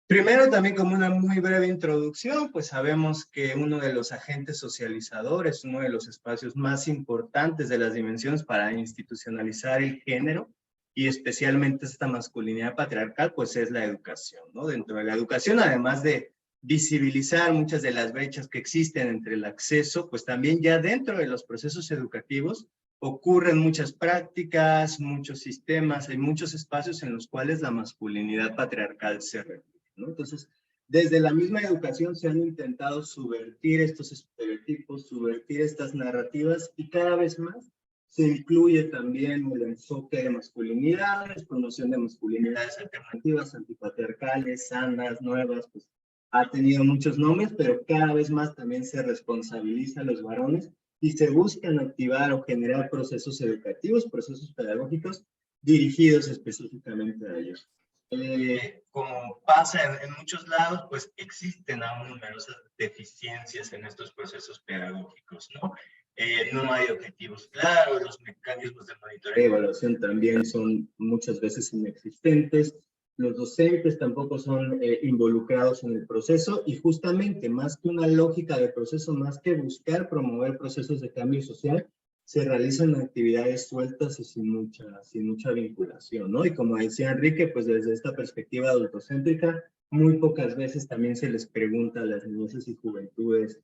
Primero, también como una muy breve introducción, pues sabemos que uno de los agentes socializadores, uno de los espacios más importantes de las dimensiones para institucionalizar el género, y especialmente esta masculinidad patriarcal, pues es la educación, ¿no? Dentro de la educación, además de visibilizar muchas de las brechas que existen entre el acceso, pues también ya dentro de los procesos educativos ocurren muchas prácticas, muchos sistemas, hay muchos espacios en los cuales la masculinidad patriarcal se repite, ¿no? Entonces, desde la misma educación se han intentado subvertir estos estereotipos, subvertir estas narrativas, y cada vez más se incluye también el enfoque de masculinidades, promoción de masculinidades alternativas, antipatriarcales, sanas, nuevas, pues ha tenido muchos nombres, pero cada vez más también se responsabiliza a los varones y se buscan activar o generar procesos educativos, procesos pedagógicos dirigidos específicamente a ellos. Como pasa en muchos lados, pues existen aún numerosas deficiencias en estos procesos pedagógicos, ¿no? No hay objetivos claros, los mecanismos de monitoreo y evaluación también son muchas veces inexistentes, los docentes tampoco son involucrados en el proceso, y justamente más que una lógica de proceso, más que buscar promover procesos de cambio social, se realizan actividades sueltas y sin mucha vinculación, ¿no? Y como decía Enrique, pues desde esta perspectiva adultocéntrica, muy pocas veces también se les pregunta a las niñeces y juventudes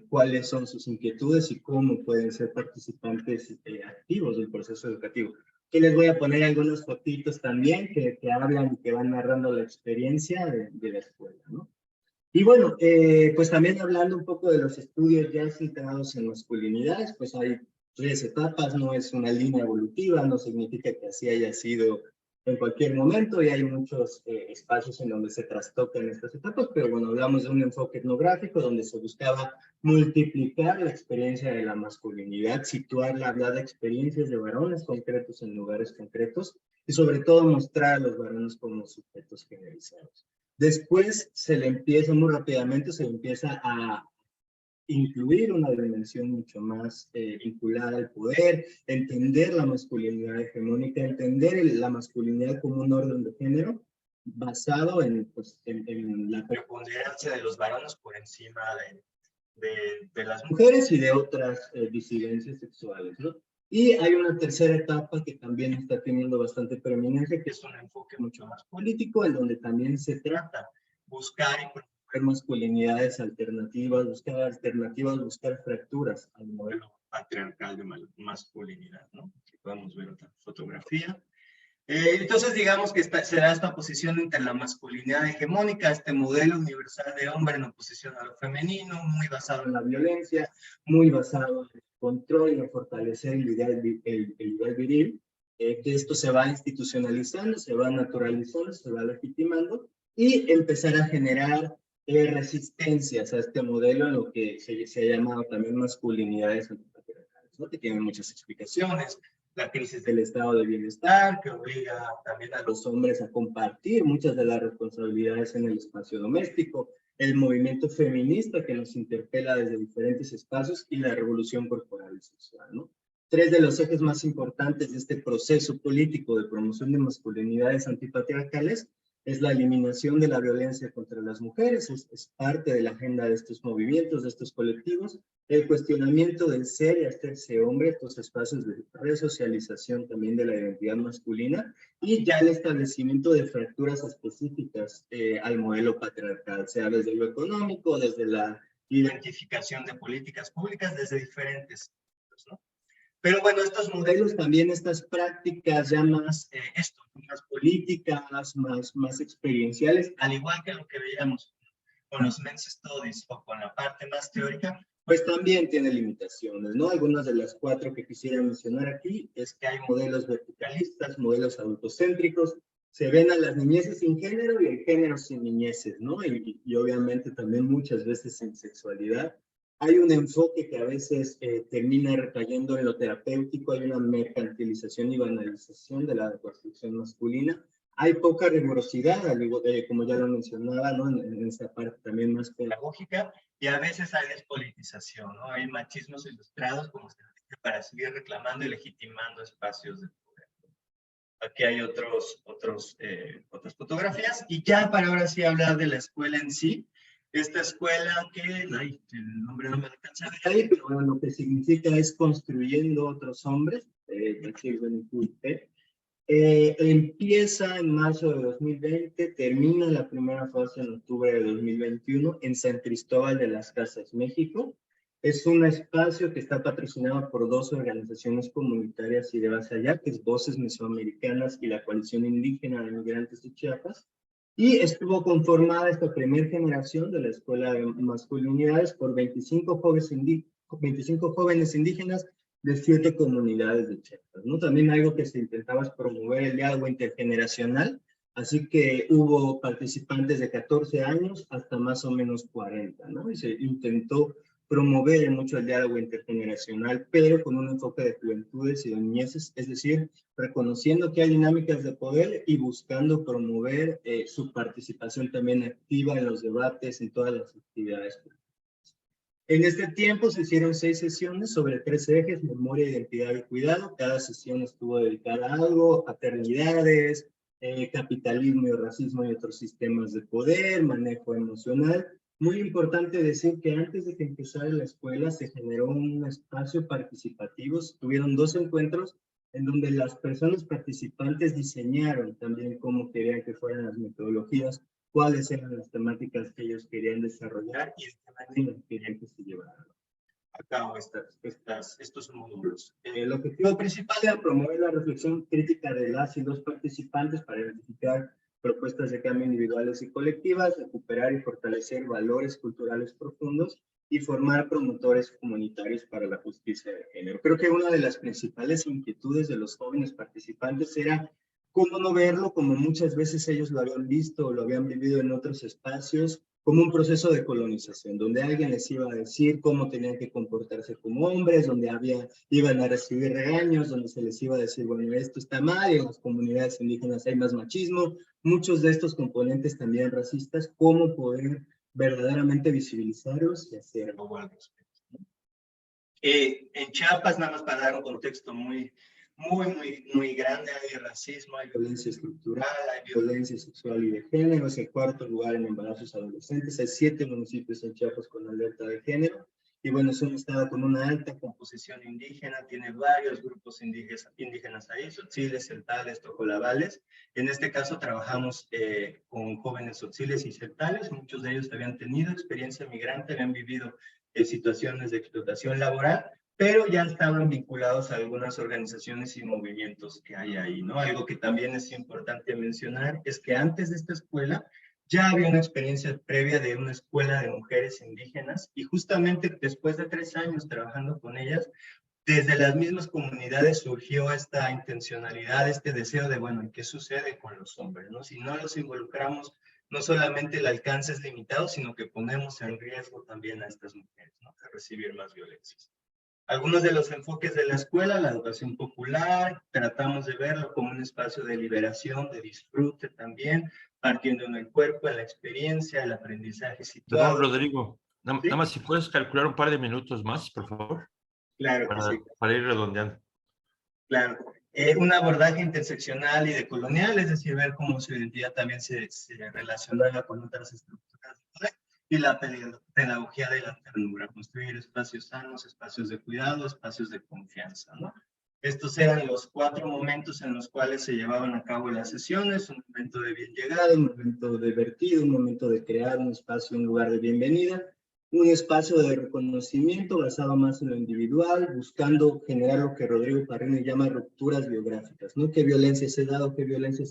cuáles son sus inquietudes y cómo pueden ser participantes activos del proceso educativo. Aquí les voy a poner algunas fotitos también que hablan y que van narrando la experiencia de la escuela, ¿no? Y bueno, pues también hablando un poco de los estudios ya centrados en masculinidades, pues hay 3 etapas, no es una línea evolutiva, no significa que así haya sido en cualquier momento, y hay muchos espacios en donde se trastocan estas etapas, pero bueno, hablamos de un enfoque etnográfico donde se buscaba multiplicar la experiencia de la masculinidad, situar la hablada experiencias de varones concretos en lugares concretos, y sobre todo mostrar a los varones como sujetos generalizados. Después muy rápidamente se le empieza a incluir una dimensión mucho más vinculada al poder, entender la masculinidad hegemónica, entender la masculinidad como un orden de género basado en la preponderancia de los varones por encima de las mujeres y de otras disidencias sexuales, ¿no? Y hay una tercera etapa que también está teniendo bastante preeminencia, que es un enfoque mucho más político, en donde también se trata buscar y promover masculinidades alternativas, buscar fracturas al modelo patriarcal de masculinidad, ¿no? Aquí podemos ver otra fotografía. Entonces, digamos que se da esta posición entre la masculinidad hegemónica, este modelo universal de hombre en oposición a lo femenino, muy basado en la violencia, muy basado en el control y en fortalecer el ideal viril, que esto se va institucionalizando, se va naturalizando, se va legitimando, y empezar a generar resistencias a este modelo en lo que se ha llamado también masculinidades antipatriarcales, ¿no? Que tienen muchas explicaciones. La crisis del estado de bienestar, que obliga también a los hombres a compartir muchas de las responsabilidades en el espacio doméstico, el movimiento feminista que nos interpela desde diferentes espacios, y la revolución corporal y sexual, ¿no? 3 de los ejes más importantes de este proceso político de promoción de masculinidades antipatriarcales es la eliminación de la violencia contra las mujeres, es parte de la agenda de estos movimientos, de estos colectivos, el cuestionamiento del ser y hacerse hombre, estos espacios de resocialización también de la identidad masculina, y ya el establecimiento de fracturas específicas al modelo patriarcal, sea desde lo económico, desde la identificación de políticas públicas, desde diferentes puntos, ¿no? Pero bueno, estos modelos también, estas prácticas ya más, más políticas, más experienciales, al igual que lo que veíamos con los men's studies o con la parte más teórica, pues también tiene limitaciones, ¿no? Algunas de las 4 que quisiera mencionar aquí es que hay modelos verticalistas, modelos adultocéntricos, se ven a las niñeces sin género y el género sin niñeces, ¿no? Y obviamente también muchas veces sin sexualidad. Hay un enfoque que a veces termina recayendo en lo terapéutico, hay una mercantilización y banalización de la construcción masculina. Hay poca rigurosidad, como ya lo mencionaba, ¿no? En esa parte también más pedagógica, y a veces hay despolitización, ¿no? Hay machismos ilustrados como se dice, para seguir reclamando y legitimando espacios de poder. Aquí hay otras fotografías, y ya para ahora sí hablar de la escuela en sí. Esta escuela que, ay, el nombre no me alcanza a ver ahí, pero bueno, lo que significa es construyendo otros hombres, empieza en marzo de 2020, termina la primera fase en octubre de 2021 en San Cristóbal de las Casas, México. Es un espacio que está patrocinado por 2 organizaciones comunitarias y de base allá, que es Voces Mesoamericanas y la Coalición Indígena de Migrantes de Chiapas. Y estuvo conformada esta primera generación de la Escuela de Masculinidades por 25 jóvenes indígenas de 7 comunidades de Chiapas, ¿no? También algo que se intentaba es promover el diálogo intergeneracional, así que hubo participantes de 14 años hasta más o menos 40, ¿no? Y se intentó promover mucho el diálogo intergeneracional, pero con un enfoque de juventudes y de niñeces, es decir, reconociendo que hay dinámicas de poder y buscando promover su participación también activa en los debates, en todas las actividades. En este tiempo se hicieron 6 sesiones sobre 3 ejes: memoria, identidad y cuidado. Cada sesión estuvo dedicada a algo: paternidades, capitalismo y racismo y otros sistemas de poder, manejo emocional. Muy importante decir que antes de que empezara la escuela se generó un espacio participativo. Tuvieron 2 encuentros en donde las personas participantes diseñaron también cómo querían que fueran las metodologías, cuáles eran las temáticas que ellos querían desarrollar y de qué manera querían que se llevaran a cabo estos módulos. El objetivo principal era promover la reflexión crítica de las y los participantes para identificar propuestas de cambio individuales y colectivas, recuperar y fortalecer valores culturales profundos y formar promotores comunitarios para la justicia de género. Creo que una de las principales inquietudes de los jóvenes participantes era cómo no verlo, como muchas veces ellos lo habían visto o lo habían vivido en otros espacios, como un proceso de colonización, donde alguien les iba a decir cómo tenían que comportarse como hombres, donde iban a recibir regaños, donde se les iba a decir, bueno, esto está mal, y en las comunidades indígenas hay más machismo, muchos de estos componentes también racistas, cómo poder verdaderamente visibilizarlos y hacer algo al respecto. En Chiapas, nada más para dar un contexto muy grande, hay racismo, hay violencia estructural, hay violencia sexual y de género. Es el 4º lugar en embarazos adolescentes. Hay 7 municipios en Chiapas con alerta de género. Y bueno, es un estado con una alta composición indígena, tiene varios grupos indígenas ahí: tzotziles, celtales, tojolabales. En este caso trabajamos con jóvenes tzotziles y celtales. Muchos de ellos habían tenido experiencia migrante, habían vivido situaciones de explotación laboral, pero ya estaban vinculados a algunas organizaciones y movimientos que hay ahí, ¿no? Algo que también es importante mencionar es que antes de esta escuela ya había una experiencia previa de una escuela de mujeres indígenas, y justamente después de 3 años trabajando con ellas, desde las mismas comunidades surgió esta intencionalidad, este deseo de, bueno, ¿qué sucede con los hombres, no? Si no los involucramos, no solamente el alcance es limitado, sino que ponemos en riesgo también a estas mujeres, ¿no?, de recibir más violencias. Algunos de los enfoques de la escuela: la educación popular, tratamos de verlo como un espacio de liberación, de disfrute también, partiendo en el cuerpo, en la experiencia, el aprendizaje situado. Perdón, Rodrigo, ¿Sí? nada más si puedes calcular un par de minutos más, por favor. Claro que sí. Para ir redondeando. Claro. un abordaje interseccional y decolonial, es decir, ver cómo su identidad también se relaciona con otras estructuras de poder, y la pedagogía de la ternura, construir espacios sanos, espacios de cuidado, espacios de confianza, ¿no? Estos eran los 4 momentos en los cuales se llevaban a cabo las sesiones: un momento de bien llegada, un momento de vertido, un momento de crear un espacio, un lugar de bienvenida, un espacio de reconocimiento basado más en lo individual, buscando generar lo que Rodrigo Parrini llama rupturas biográficas, ¿no? ¿Qué violencia he dado, qué violencia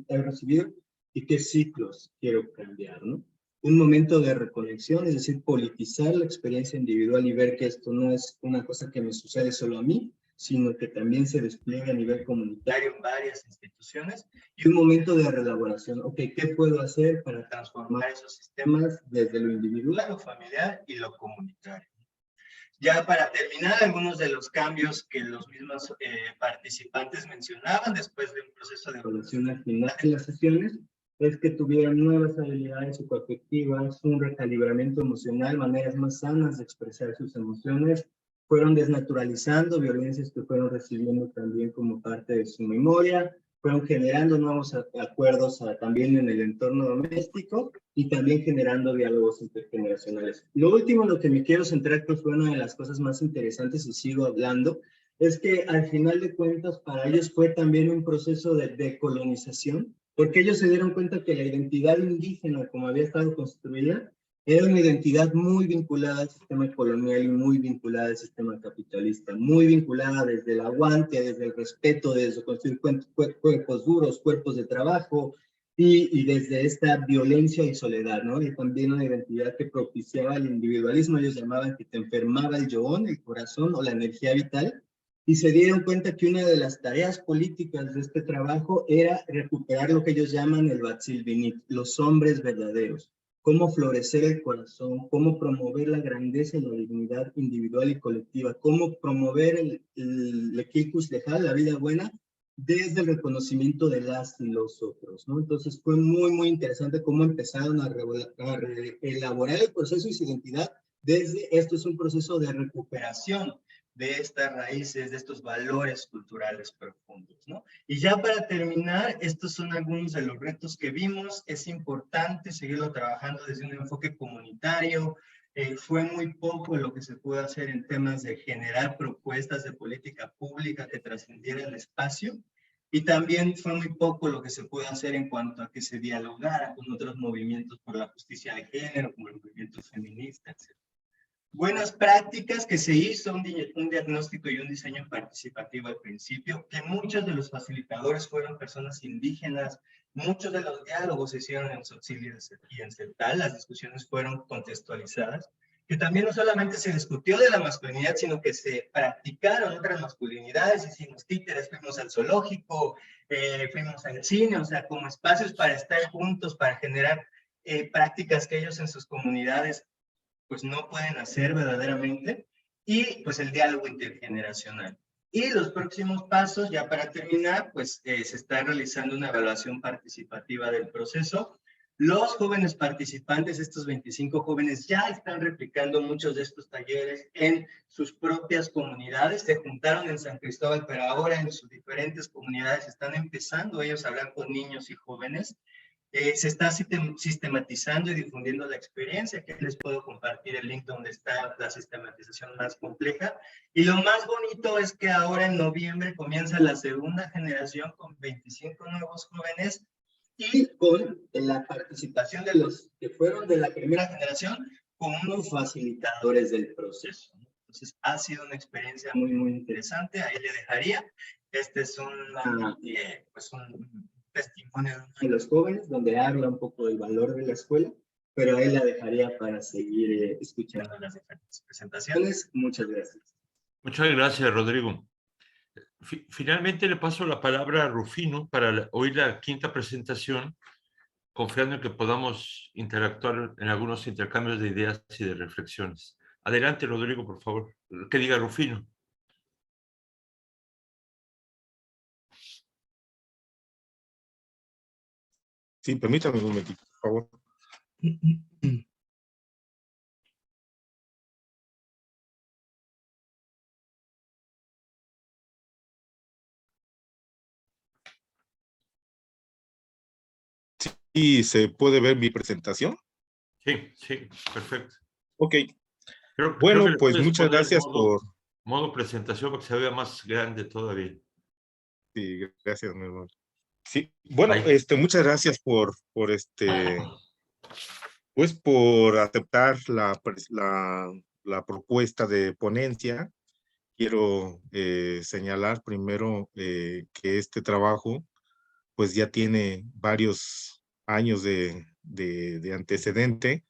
he recibido y qué ciclos quiero cambiar, ¿no? Un momento de reconexión, es decir, politizar la experiencia individual y ver que esto no es una cosa que me sucede solo a mí, sino que también se despliega a nivel comunitario en varias instituciones. Y un momento de reelaboración. Ok, ¿qué puedo hacer para transformar esos sistemas desde lo individual, lo familiar y lo comunitario? Ya para terminar, algunos de los cambios que los mismos participantes mencionaban después de un proceso de evaluación al final de las sesiones, es que tuvieron nuevas habilidades psicoafectivas, un recalibramiento emocional, maneras más sanas de expresar sus emociones, fueron desnaturalizando violencias que fueron recibiendo también como parte de su memoria, fueron generando nuevos acuerdos también en el entorno doméstico y también generando diálogos intergeneracionales. Lo último, lo que me quiero centrar, que fue una de las cosas más interesantes y sigo hablando, es que al final de cuentas para ellos fue también un proceso de decolonización, porque ellos se dieron cuenta que la identidad indígena, como había estado construida, era una identidad muy vinculada al sistema colonial y muy vinculada al sistema capitalista, muy vinculada desde el aguante, desde el respeto, desde construir cuerpos duros, cuerpos de trabajo, y desde esta violencia y soledad, ¿no? Y también una identidad que propiciaba el individualismo, ellos llamaban que te enfermaba el yoón, el corazón o la energía vital, y se dieron cuenta que una de las tareas políticas de este trabajo era recuperar lo que ellos llaman el Batzil Binit, los hombres verdaderos, cómo florecer el corazón, cómo promover la grandeza y la dignidad individual y colectiva, cómo promover el Lekilkus Lejal, la vida buena, desde el reconocimiento de las y los otros, ¿no? Entonces fue muy, muy interesante cómo empezaron a elaborar el proceso y su identidad desde, esto es un proceso de recuperación de estas raíces, de estos valores culturales profundos, ¿no? Y ya para terminar, estos son algunos de los retos que vimos. Es importante seguirlo trabajando desde un enfoque comunitario. Fue muy poco lo que se pudo hacer en temas de generar propuestas de política pública que trascendieran el espacio. Y también fue muy poco lo que se pudo hacer en cuanto a que se dialogara con otros movimientos por la justicia de género, como el movimiento feminista, etc. Buenas prácticas, que se hizo un diagnóstico y un diseño participativo al principio, que muchos de los facilitadores fueron personas indígenas, muchos de los diálogos se hicieron en Tzotzil y en Celtal, las discusiones fueron contextualizadas, que también no solamente se discutió de la masculinidad, sino que se practicaron otras masculinidades, hicimos títeres, fuimos al zoológico, fuimos al cine, o sea, como espacios para estar juntos, para generar prácticas que ellos en sus comunidades pues no pueden hacer verdaderamente, y pues el diálogo intergeneracional. Y los próximos pasos, ya para terminar, pues se está realizando una evaluación participativa del proceso. Los jóvenes participantes, estos 25 jóvenes, ya están replicando muchos de estos talleres en sus propias comunidades. Se juntaron en San Cristóbal, pero ahora en sus diferentes comunidades están empezando ellos a hablar con niños y jóvenes. Se está sistematizando y difundiendo la experiencia, que les puedo compartir el link donde está la sistematización más compleja. Y lo más bonito es que ahora en noviembre comienza la segunda generación con 25 nuevos jóvenes y con la participación de los que fueron de la primera generación como facilitadores del proceso. Entonces ha sido una experiencia muy, muy interesante. Ahí le dejaría. Este es pues un testimonio de uno de los jóvenes, donde habla un poco del valor de la escuela, pero ahí la dejaría para seguir escuchando las diferentes presentaciones. Muchas gracias. Muchas gracias, Rodrigo. Finalmente le paso la palabra a Rufino para oír la quinta presentación, confiando en que podamos interactuar en algunos intercambios de ideas y de reflexiones. Adelante, Rodrigo, por favor. Que diga Rufino. Sí, permítame un momentito, por favor. ¿Y se puede ver mi presentación? Sí, sí, perfecto. Ok. Creo que Bueno, le pues puedes muchas poner gracias por... modo presentación para que se vea más grande todavía. Sí, gracias, mi hermano. Sí, bueno, Ahí. muchas gracias pues por aceptar la propuesta de ponencia. Quiero señalar primero que este trabajo pues ya tiene varios años de antecedente,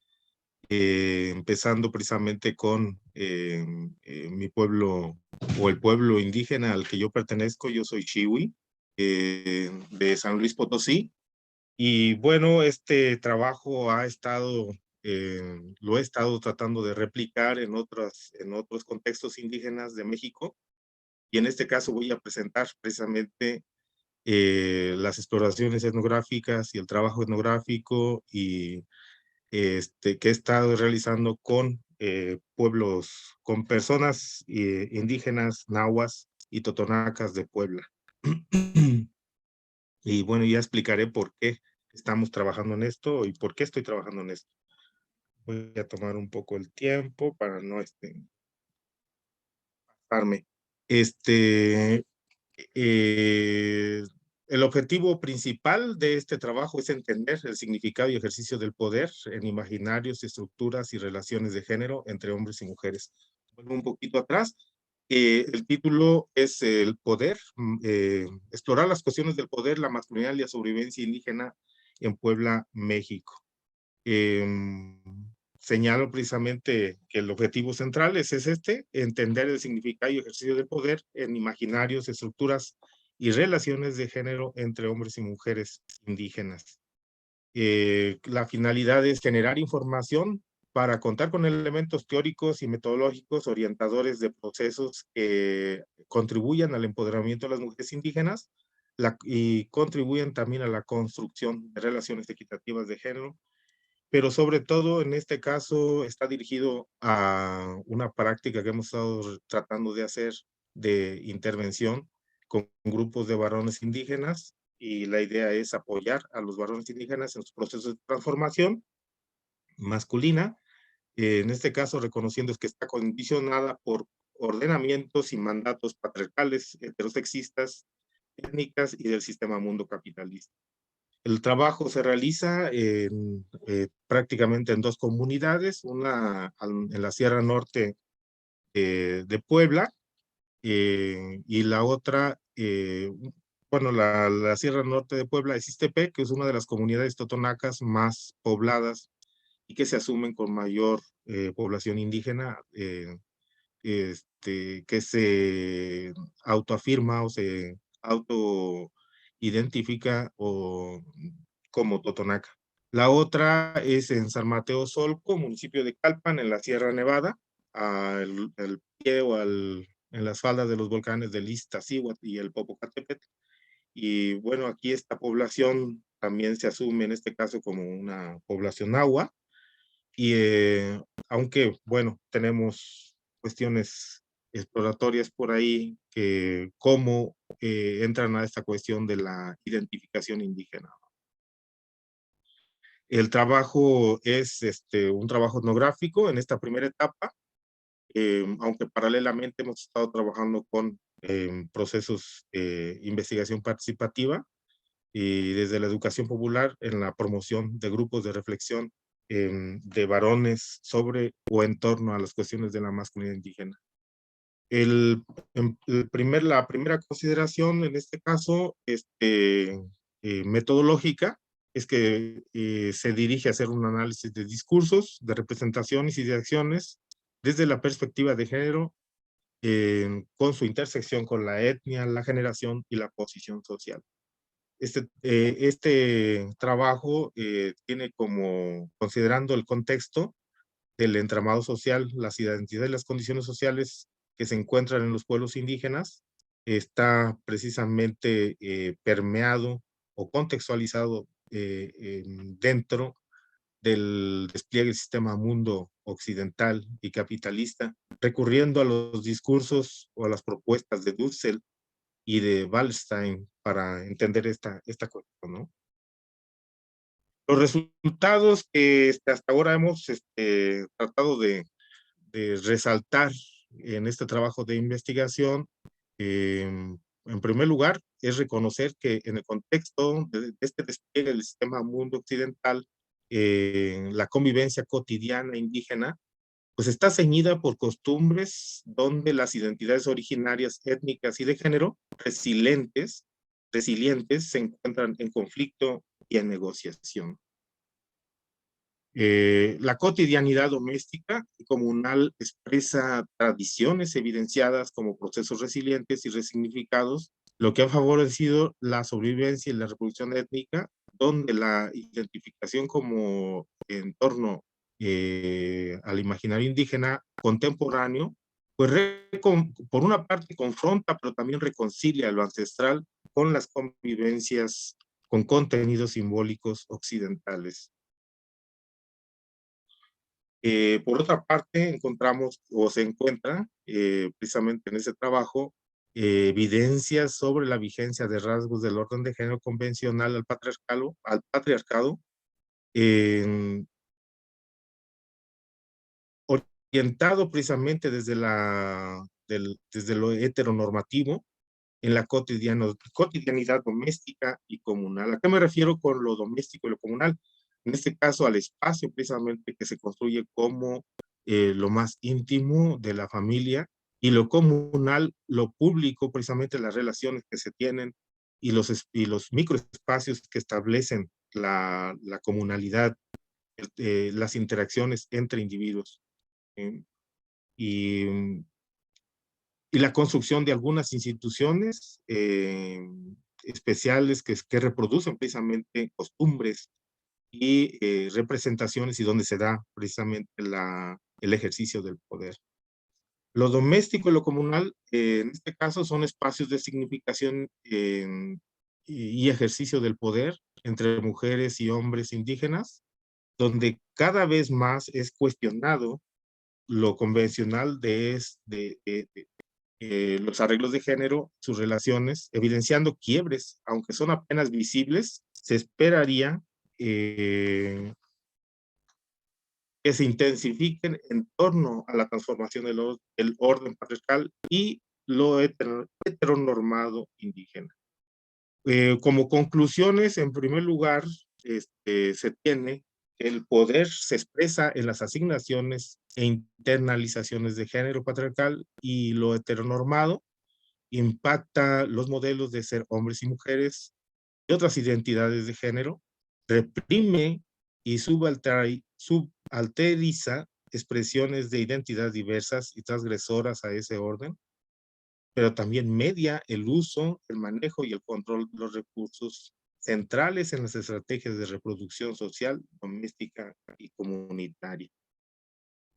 empezando precisamente con mi pueblo o el pueblo indígena al que yo pertenezco. Yo soy Chiwi, de San Luis Potosí. Y bueno, este trabajo lo he estado tratando de replicar en otros contextos indígenas de México. Y en este caso voy a presentar precisamente las exploraciones etnográficas y el trabajo etnográfico y que he estado realizando con pueblos, con personas indígenas, nahuas y totonacas de Puebla. Y bueno, ya explicaré por qué estamos trabajando en esto y por qué estoy trabajando en esto. Voy a tomar un poco el tiempo para no pasarme. Eh, el objetivo principal de este trabajo es entender el significado y ejercicio del poder en imaginarios, estructuras y relaciones de género entre hombres y mujeres. Vuelvo un poquito atrás. El título es el poder, explorar las cuestiones del poder, la masculinidad y la sobrevivencia indígena en Puebla, México. Señalo precisamente que el objetivo central es entender el significado y ejercicio del poder en imaginarios, estructuras y relaciones de género entre hombres y mujeres indígenas. La finalidad es generar información para contar con elementos teóricos y metodológicos orientadores de procesos que contribuyan al empoderamiento de las mujeres indígenas y contribuyen también a la construcción de relaciones equitativas de género, pero sobre todo en este caso está dirigido a una práctica que hemos estado tratando de hacer de intervención con grupos de varones indígenas, y la idea es apoyar a los varones indígenas en sus procesos de transformación masculina, en este caso reconociendo que está condicionada por ordenamientos y mandatos patriarcales, heterosexistas, étnicas y del sistema mundo capitalista. El trabajo se realiza prácticamente en dos comunidades, una en la Sierra Norte de Puebla, y la otra, bueno, la Sierra Norte de Puebla es Ixtepec, que es una de las comunidades totonacas más pobladas y que se asumen con mayor población indígena, que se autoafirma o se autoidentifica como totonaca. La otra es en San Mateo Solco, municipio de Calpan, en la Sierra Nevada, al pie o en las faldas de los volcanes del Iztaccíhuatl y el Popocatépetl. Y bueno, aquí esta población también se asume en este caso como una población nahua. Y aunque, bueno, tenemos cuestiones exploratorias por ahí que cómo entran a esta cuestión de la identificación indígena. El trabajo es un trabajo etnográfico en esta primera etapa, aunque paralelamente hemos estado trabajando con procesos de investigación participativa y desde la educación popular en la promoción de grupos de reflexión de varones sobre o en torno a las cuestiones de la masculinidad indígena. La primera consideración en este caso metodológica es que se dirige a hacer un análisis de discursos, de representaciones y de acciones desde la perspectiva de género, con su intersección con la etnia, la generación y la posición social. Este trabajo tiene como, considerando el contexto del entramado social, las identidades y las condiciones sociales que se encuentran en los pueblos indígenas, está precisamente permeado o contextualizado dentro del despliegue del sistema mundo occidental y capitalista, recurriendo a los discursos o a las propuestas de Dussel y de Wallstein para entender esta cuestión, ¿no? Los resultados que hasta ahora hemos tratado de resaltar en este trabajo de investigación, en primer lugar, es reconocer que en el contexto de este despliegue del sistema mundo occidental, la convivencia cotidiana indígena, pues está ceñida por costumbres donde las identidades originarias, étnicas y de género resilientes se encuentran en conflicto y en negociación. La cotidianidad doméstica y comunal expresa tradiciones evidenciadas como procesos resilientes y resignificados, lo que ha favorecido la sobrevivencia y la reproducción étnica, donde la identificación como entorno al imaginario indígena contemporáneo, pues por una parte confronta, pero también reconcilia lo ancestral con las convivencias con contenidos simbólicos occidentales. Por otra parte, encontramos o se encuentra precisamente en ese trabajo evidencias sobre la vigencia de rasgos del orden de género convencional al patriarcado, orientado precisamente desde lo heteronormativo en la cotidianidad doméstica y comunal. ¿A qué me refiero con lo doméstico y lo comunal? En este caso, al espacio precisamente que se construye como lo más íntimo de la familia, y lo comunal, lo público, precisamente las relaciones que se tienen y los microespacios que establecen la comunalidad, las interacciones entre individuos. Y la construcción de algunas instituciones especiales que reproducen precisamente costumbres y representaciones, y donde se da precisamente el ejercicio del poder. Lo doméstico y lo comunal, en este caso, son espacios de significación y ejercicio del poder entre mujeres y hombres indígenas, donde cada vez más es cuestionado lo convencional de los arreglos de género, sus relaciones, evidenciando quiebres, aunque son apenas visibles. Se esperaría que se intensifiquen en torno a la transformación del orden patriarcal y lo heteronormado indígena. Como conclusiones, en primer lugar, se tiene que el poder se expresa en las asignaciones e internalizaciones de género patriarcal, y lo heteronormado impacta los modelos de ser hombres y mujeres y otras identidades de género, reprime y subalteriza expresiones de identidad diversas y transgresoras a ese orden, pero también media el uso, el manejo y el control de los recursos centrales en las estrategias de reproducción social, doméstica y comunitaria.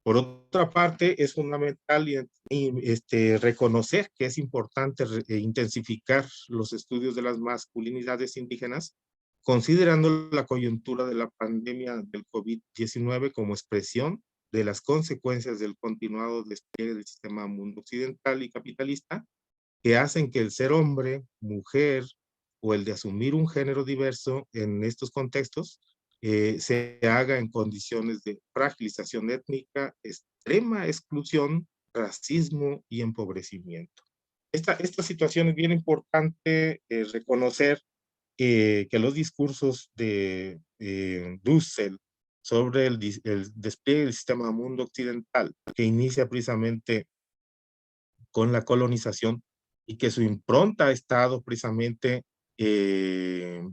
Por otra parte, es fundamental reconocer que es importante intensificar los estudios de las masculinidades indígenas, considerando la coyuntura de la pandemia del COVID-19 como expresión de las consecuencias del continuado despliegue del sistema mundo occidental y capitalista, que hacen que el ser hombre, mujer, o el de asumir un género diverso en estos contextos se haga en condiciones de fragilización étnica, extrema exclusión, racismo y empobrecimiento. Esta situación es bien importante reconocer que los discursos de Dussel sobre el despliegue del sistema mundo occidental, que inicia precisamente con la colonización, y que su impronta ha estado precisamente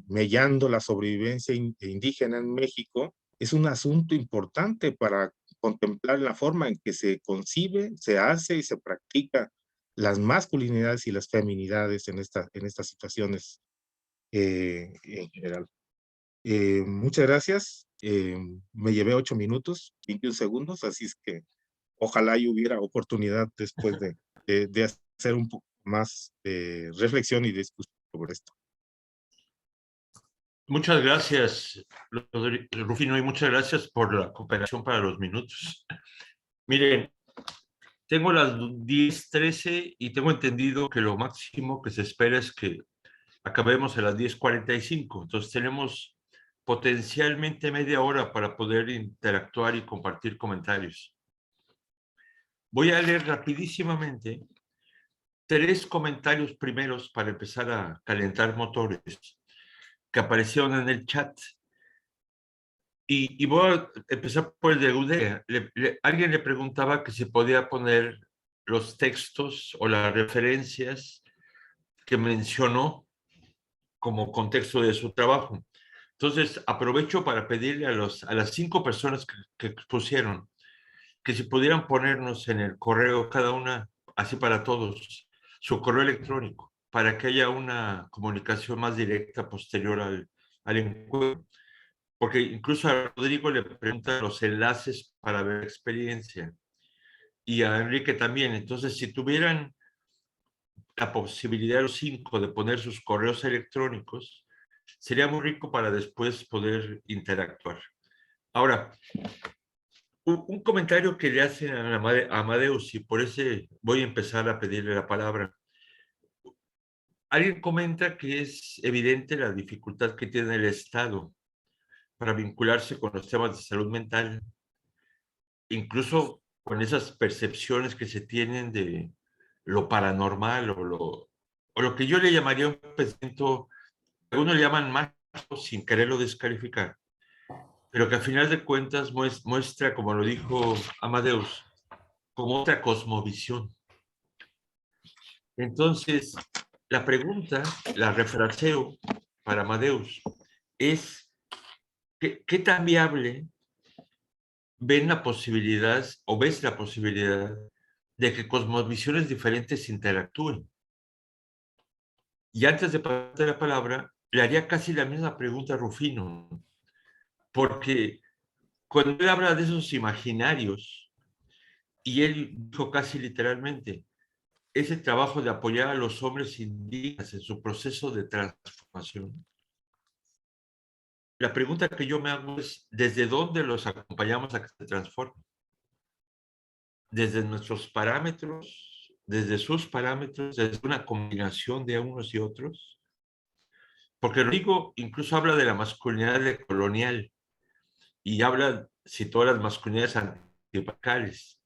mellando la sobrevivencia indígena en México, es un asunto importante para contemplar la forma en que se concibe, se hace y se practica las masculinidades y las feminidades en estas situaciones en general. Muchas gracias. Me llevé 8 minutos, 21 segundos, así es que ojalá y hubiera oportunidad después de hacer un poco más de reflexión y discusión sobre esto. Muchas gracias, Rufino, y muchas gracias por la cooperación para los minutos. Miren, tengo las 10:13 y tengo entendido que lo máximo que se espera es que acabemos a las 10:45. Entonces tenemos potencialmente media hora para poder interactuar y compartir comentarios. Voy a leer rapidísimamente 3 comentarios primeros para empezar a calentar motores que aparecieron en el chat. Y voy a empezar por el de Udea. Alguien le preguntaba que si podía poner los textos o las referencias que mencionó como contexto de su trabajo. Entonces, aprovecho para pedirle a las 5 personas que expusieron que si pudieran ponernos en el correo cada una, así para todos, su correo electrónico, para que haya una comunicación más directa posterior al encuentro. Porque incluso a Rodrigo le preguntan los enlaces para ver la experiencia. Y a Enrique también. Entonces, si tuvieran la posibilidad los 5 de poner sus correos electrónicos, sería muy rico para después poder interactuar. Ahora, un comentario que le hacen a Amadeus, y por eso voy a empezar a pedirle la palabra. Alguien comenta que es evidente la dificultad que tiene el Estado para vincularse con los temas de salud mental, incluso con esas percepciones que se tienen de lo paranormal o lo que yo le llamaría un pensamiento, algunos le llaman mágico sin quererlo descalificar, pero que al final de cuentas muestra, como lo dijo Amadeus, como otra cosmovisión. Entonces, la pregunta, la refraseo para Amadeus, es ¿qué tan viable ven la posibilidad o ves la posibilidad de que cosmovisiones diferentes interactúen? Y antes de pasar la palabra, le haría casi la misma pregunta a Rufino, porque cuando él habla de esos imaginarios, y él dijo casi literalmente, ese trabajo de apoyar a los hombres indígenas en su proceso de transformación, la pregunta que yo me hago es, ¿desde dónde los acompañamos a que se transformen? ¿Desde nuestros parámetros, desde sus parámetros, desde una combinación de unos y otros? Porque Rodrigo incluso habla de la masculinidad decolonial y habla, citó las masculinidades antipatriarcales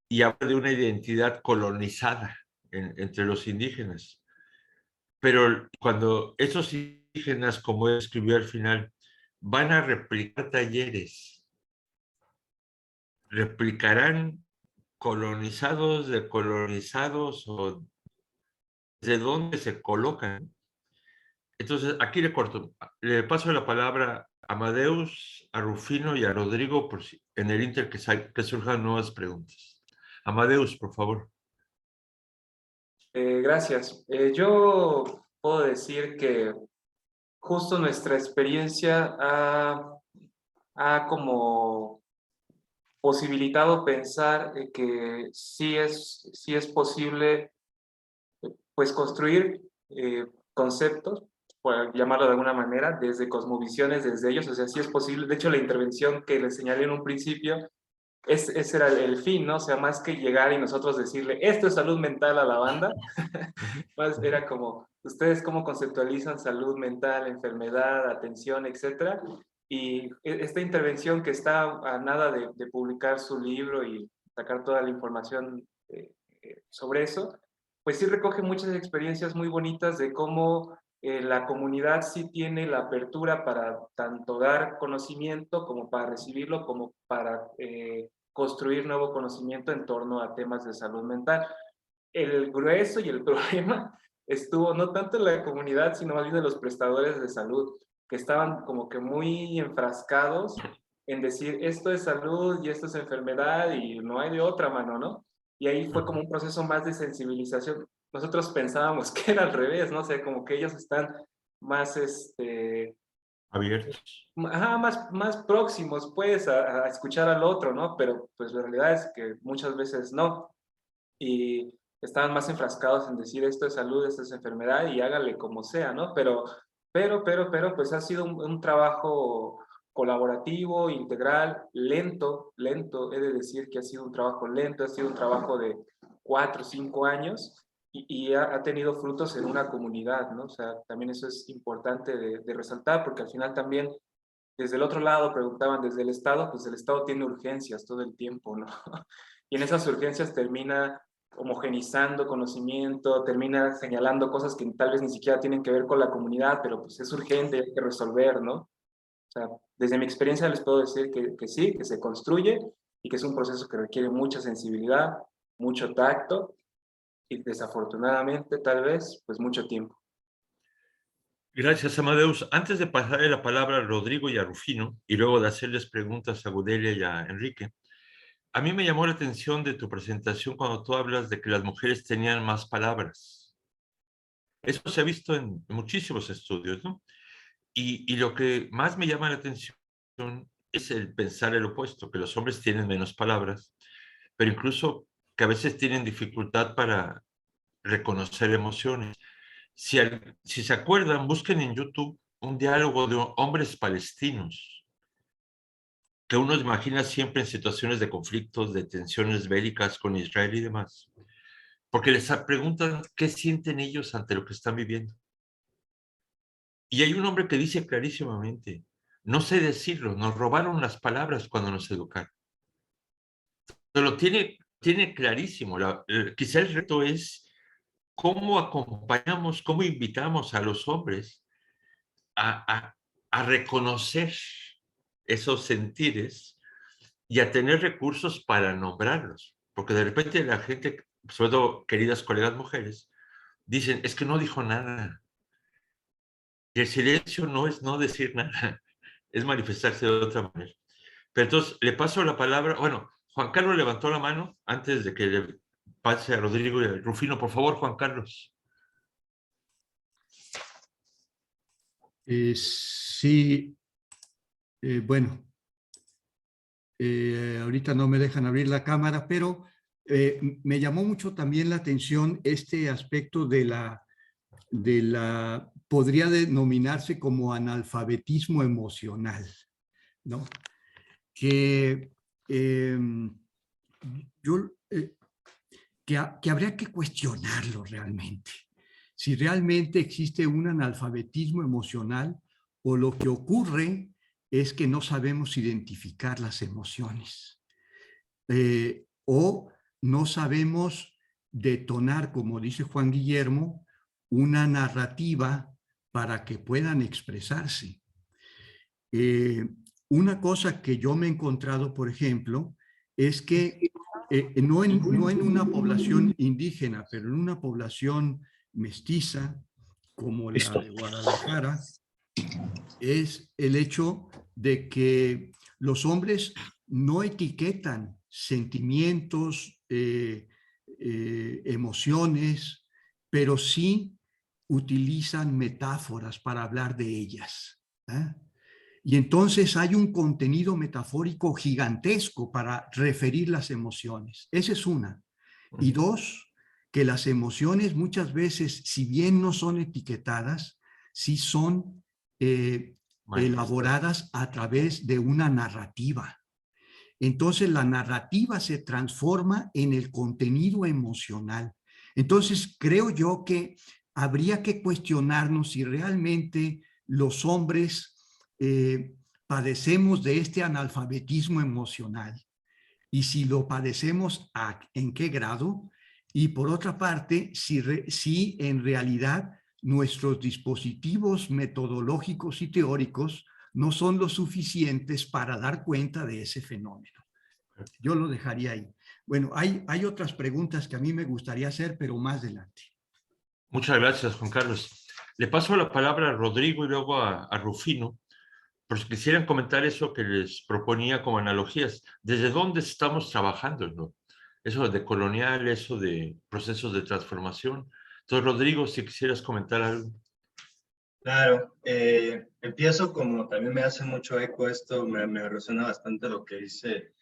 y habla de una identidad colonizada entre los indígenas. Pero cuando esos indígenas, como él escribió al final, van a replicar talleres, replicarán colonizados, decolonizados o de dónde se colocan. Entonces, aquí le corto. Le paso la palabra a Amadeus, a Rufino y a Rodrigo por si, en el inter que surjan nuevas preguntas. Amadeus, por favor. Gracias. Yo puedo decir que justo nuestra experiencia ha como posibilitado pensar que sí es posible pues construir conceptos, por llamarlo de alguna manera, desde cosmovisiones, desde ellos, o sea, sí es posible. De hecho, la intervención que les señalé en un principio, ese era el fin, ¿no? O sea, más que llegar y nosotros decirle, esto es salud mental a la banda, más era como, ¿ustedes cómo conceptualizan salud mental, enfermedad, atención, etcétera? Y esta intervención que está a nada de publicar su libro y sacar toda la información sobre eso, pues sí recoge muchas experiencias muy bonitas de cómo la comunidad sí tiene la apertura para tanto dar conocimiento como para recibirlo, como para construir nuevo conocimiento en torno a temas de salud mental. El grueso y el problema estuvo no tanto en la comunidad, sino más bien de los prestadores de salud, que estaban como que muy enfrascados en decir esto es salud y esto es enfermedad y no hay de otra mano, ¿no? Y ahí fue como un proceso más de sensibilización. Nosotros pensábamos que era al revés, ¿no? O sea, como que ellos están más, Abiertos. ajá, más próximos, pues, a escuchar al otro, ¿no? Pero, pues, la realidad es que muchas veces no. Y estaban más enfrascados en decir esto es salud, esto es enfermedad y hágale como sea, ¿no? Pero, pues ha sido un trabajo colaborativo, integral, lento, he de decir que ha sido un trabajo lento, ha sido un trabajo de 4 o 5 años y ha tenido frutos en una comunidad, ¿no? O sea, también eso es importante de resaltar porque al final también Desde el otro lado preguntaban, desde el Estado, pues el Estado tiene urgencias todo el tiempo, ¿no? Y en esas urgencias termina homogenizando conocimiento, termina señalando cosas que tal vez ni siquiera tienen que ver con la comunidad, pero pues es urgente, hay que resolver, ¿no? O sea, desde mi experiencia les puedo decir que sí, que se construye y que es un proceso que requiere mucha sensibilidad, mucho tacto y desafortunadamente tal vez pues mucho tiempo. Gracias, Amadeus. Antes de pasarle la palabra a Rodrigo y a Rufino, y luego de hacerles preguntas a Gudelia y a Enrique, a mí me llamó la atención de tu presentación cuando tú hablas de que las mujeres tenían más palabras. Eso se ha visto en muchísimos estudios, ¿no? Y lo que más me llama la atención es el pensar el opuesto, que los hombres tienen menos palabras, pero incluso que a veces tienen dificultad para reconocer emociones. Si se acuerdan, busquen en YouTube un diálogo de hombres palestinos, que uno imagina siempre en situaciones de conflictos, de tensiones bélicas con Israel y demás, porque les preguntan qué sienten ellos ante lo que están viviendo. Y hay un hombre que dice clarísimamente, no sé decirlo, nos robaron las palabras cuando nos educaron. Pero tiene clarísimo, quizá el reto es cómo acompañamos, cómo invitamos a los hombres a reconocer esos sentires y a tener recursos para nombrarlos. Porque de repente la gente, sobre todo queridas colegas mujeres, dicen, es que no dijo nada. Y el silencio no es no decir nada, es manifestarse de otra manera. Pero entonces le paso la palabra, bueno, Juan Carlos levantó la mano antes de que le pase a Rodrigo y a Rufino. Por favor, Juan Carlos. Sí, bueno, ahorita no me dejan abrir la cámara, pero me llamó mucho también la atención este aspecto de la podría denominarse como analfabetismo emocional, ¿no? Que que habría que cuestionarlo realmente. Si realmente existe un analfabetismo emocional o lo que ocurre es que no sabemos identificar las emociones o no sabemos detonar, como dice Juan Guillermo, una narrativa para que puedan expresarse. Una cosa que yo me he encontrado, por ejemplo, es que no en una población indígena, pero en una población mestiza, como la de Guadalajara, es el hecho de que los hombres no etiquetan sentimientos, emociones, pero sí utilizan metáforas para hablar de ellas. Y entonces hay un contenido metafórico gigantesco para referir las emociones. Esa es una. Y dos, que las emociones muchas veces, si bien no son etiquetadas, sí son elaboradas a través de una narrativa. Entonces la narrativa se transforma en el contenido emocional. Entonces creo yo que habría que cuestionarnos si realmente los hombres padecemos de este analfabetismo emocional y si lo padecemos, ¿en qué grado? Y por otra parte, si en realidad nuestros dispositivos metodológicos y teóricos no son lo suficientes para dar cuenta de ese fenómeno. Yo lo dejaría ahí. Bueno, hay otras preguntas que a mí me gustaría hacer, pero más adelante. Muchas gracias, Juan Carlos. Le paso la palabra a Rodrigo y luego a Rufino, por si quisieran comentar eso que les proponía como analogías. ¿Desde dónde estamos trabajando, no? Eso de colonial, eso de procesos de transformación. Entonces, Rodrigo, si quisieras comentar algo. Claro, empiezo como también me hace mucho eco esto, me resuena bastante lo que dice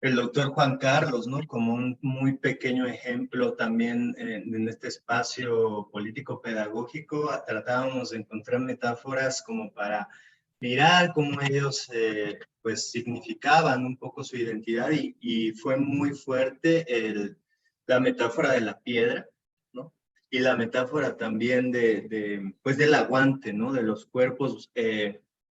el doctor Juan Carlos, ¿no? Como un muy pequeño ejemplo también en este espacio político-pedagógico, tratábamos de encontrar metáforas como para mirar cómo ellos pues significaban un poco su identidad y fue muy fuerte la metáfora de la piedra, ¿no? Y la metáfora también pues del aguante, ¿no? De los cuerpos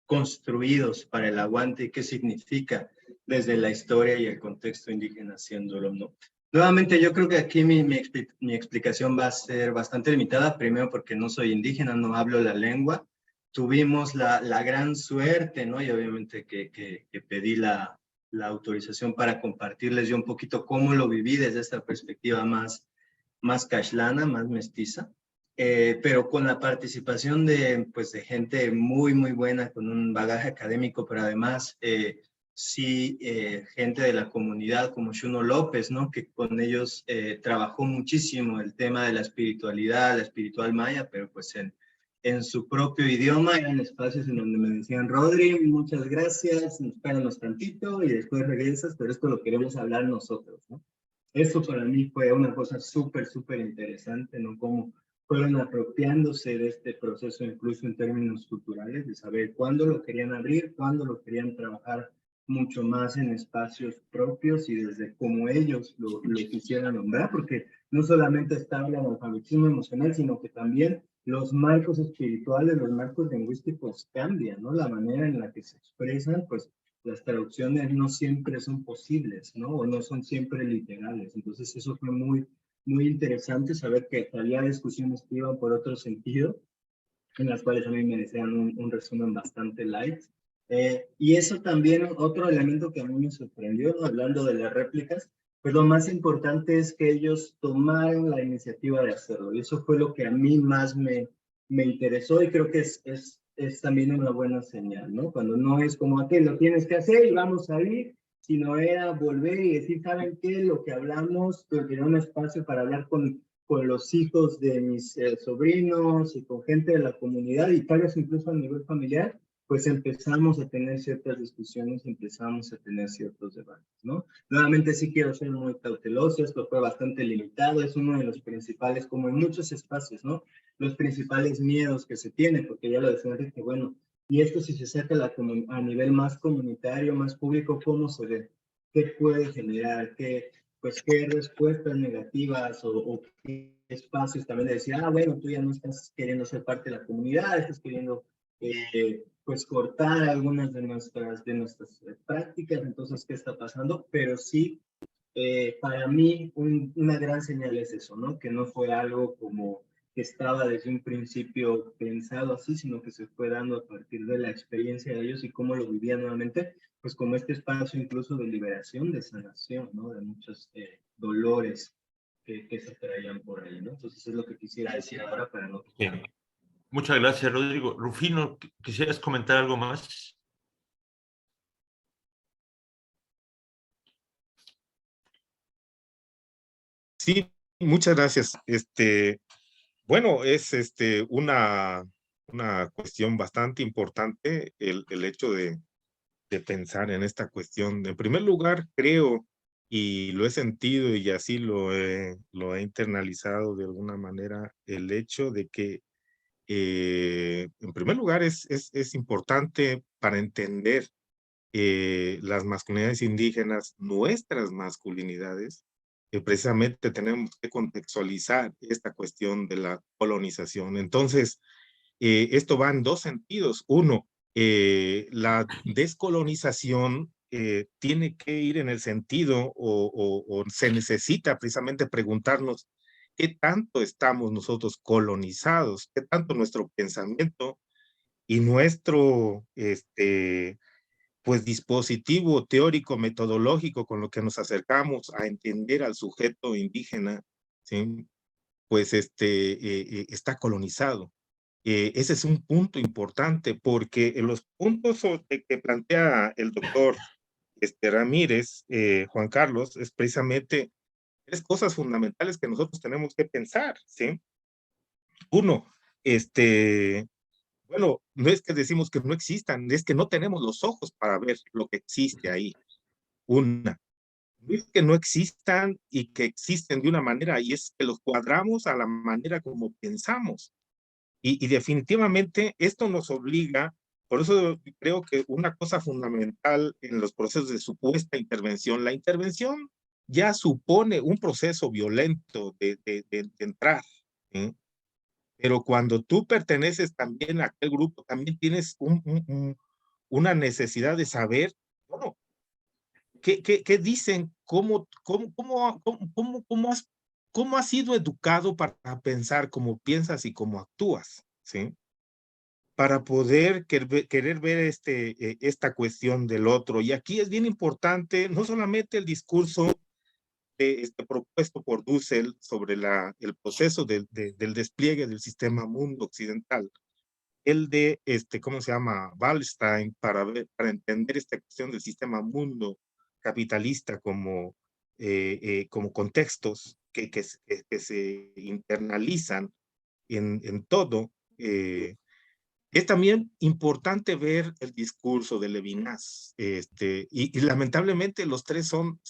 construidos para el aguante y qué significa desde la historia y el contexto indígena haciéndolo, ¿no? Nuevamente, yo creo que aquí mi explicación va a ser bastante limitada, primero porque no soy indígena, no hablo la lengua. Tuvimos la gran suerte, ¿no? Y obviamente que pedí la autorización para compartirles yo un poquito cómo lo viví desde esta perspectiva más cashlana, más mestiza. Pero con la participación pues, de gente muy, muy buena, con un bagaje académico, pero además sí gente de la comunidad como Shuno López, ¿no? Que con ellos trabajó muchísimo el tema de la espiritualidad, la espiritual maya, pero pues en su propio idioma. Eran espacios en donde me decían, Rodri, muchas gracias, espéranos tantito y después regresas, pero esto lo queremos hablar nosotros, ¿no? Eso para mí fue una cosa súper, súper interesante, ¿no? Cómo fueron apropiándose de este proceso, incluso en términos culturales, de saber cuándo lo querían abrir, cuándo lo querían trabajar mucho más en espacios propios y desde cómo ellos lo quisieran nombrar, porque no solamente está el analfabetismo emocional, sino que también los marcos espirituales, los marcos lingüísticos cambian, ¿no? La manera en la que se expresan, pues las traducciones no siempre son posibles, ¿no? O no son siempre literales. Entonces eso fue muy, muy interesante saber que había discusiones que iban por otro sentido, en las cuales a mí me decían un resumen bastante light. Y eso también, otro elemento que a mí me sorprendió, ¿no? Hablando de las réplicas, pues lo más importante es que ellos tomaron la iniciativa de hacerlo. Y eso fue lo que a mí más me interesó y creo que es también una buena señal, ¿no? Cuando no es como, ok, lo tienes que hacer y vamos a ir, sino era volver y decir, ¿saben qué? Lo que hablamos, pero tener un espacio para hablar con los hijos de mis sobrinos y con gente de la comunidad y tal vez incluso a nivel familiar, pues empezamos a tener ciertas discusiones, empezamos a tener ciertos debates, ¿no? Nuevamente sí quiero ser muy cauteloso, esto fue bastante limitado, es uno de los principales, como en muchos espacios, ¿no? Los principales miedos que se tienen, porque ya lo decía Enrique, bueno, y esto si se saca a nivel más comunitario, más público, ¿cómo se ve? ¿Qué puede generar? ¿Qué respuestas negativas o qué espacios también de decir, bueno, tú ya no estás queriendo ser parte de la comunidad, estás queriendo pues cortar algunas de nuestras prácticas, entonces, ¿qué está pasando? Pero sí, para mí una gran señal es eso, ¿no? Que no fue algo como que estaba desde un principio pensado así, sino que se fue dando a partir de la experiencia de ellos y cómo lo vivían nuevamente, pues como este espacio incluso de liberación, de sanación, ¿no? De muchos dolores que se traían por ahí, ¿no? Entonces es lo que quisiera decir ahora para no... Bien. Muchas gracias, Rodrigo. Rufino, ¿quisieras comentar algo más? Sí, muchas gracias. Bueno, es una cuestión bastante importante el hecho de pensar en esta cuestión. En primer lugar, creo, y lo he sentido y así lo he internalizado de alguna manera, el hecho de que, en primer lugar, es importante para entender las masculinidades indígenas, nuestras masculinidades, precisamente tenemos que contextualizar esta cuestión de la colonización. Entonces, esto va en dos sentidos. Uno, la descolonización tiene que ir en el sentido o se necesita precisamente preguntarnos qué tanto estamos nosotros colonizados, qué tanto nuestro pensamiento y nuestro pues dispositivo teórico metodológico con lo que nos acercamos a entender al sujeto indígena, ¿sí? Pues está colonizado. Ese es un punto importante porque en los puntos que plantea el doctor Ramírez, Juan Carlos, es precisamente tres cosas fundamentales que nosotros tenemos que pensar, ¿sí? Uno, bueno, no es que decimos que no existan, es que no tenemos los ojos para ver lo que existe ahí. Una, no es que no existan y que existen de una manera, y es que los cuadramos a la manera como pensamos. Y definitivamente esto nos obliga, por eso creo que una cosa fundamental en los procesos de supuesta intervención, la intervención ya supone un proceso violento de entrar, ¿sí? Pero cuando tú perteneces también a aquel grupo, también tienes una necesidad de saber, bueno, ¿qué dicen? ¿Cómo has sido educado para pensar cómo piensas y cómo actúas? ¿Sí? Para poder querer ver esta cuestión del otro. Y aquí es bien importante, no solamente el discurso propuesto por Dussel sobre el proceso del despliegue del sistema mundo occidental, el de, ¿cómo se llama? Wallstein, para entender esta cuestión del sistema mundo capitalista como contextos que se internalizan en todo. Es también importante ver el discurso de Levinas, y lamentablemente los tres son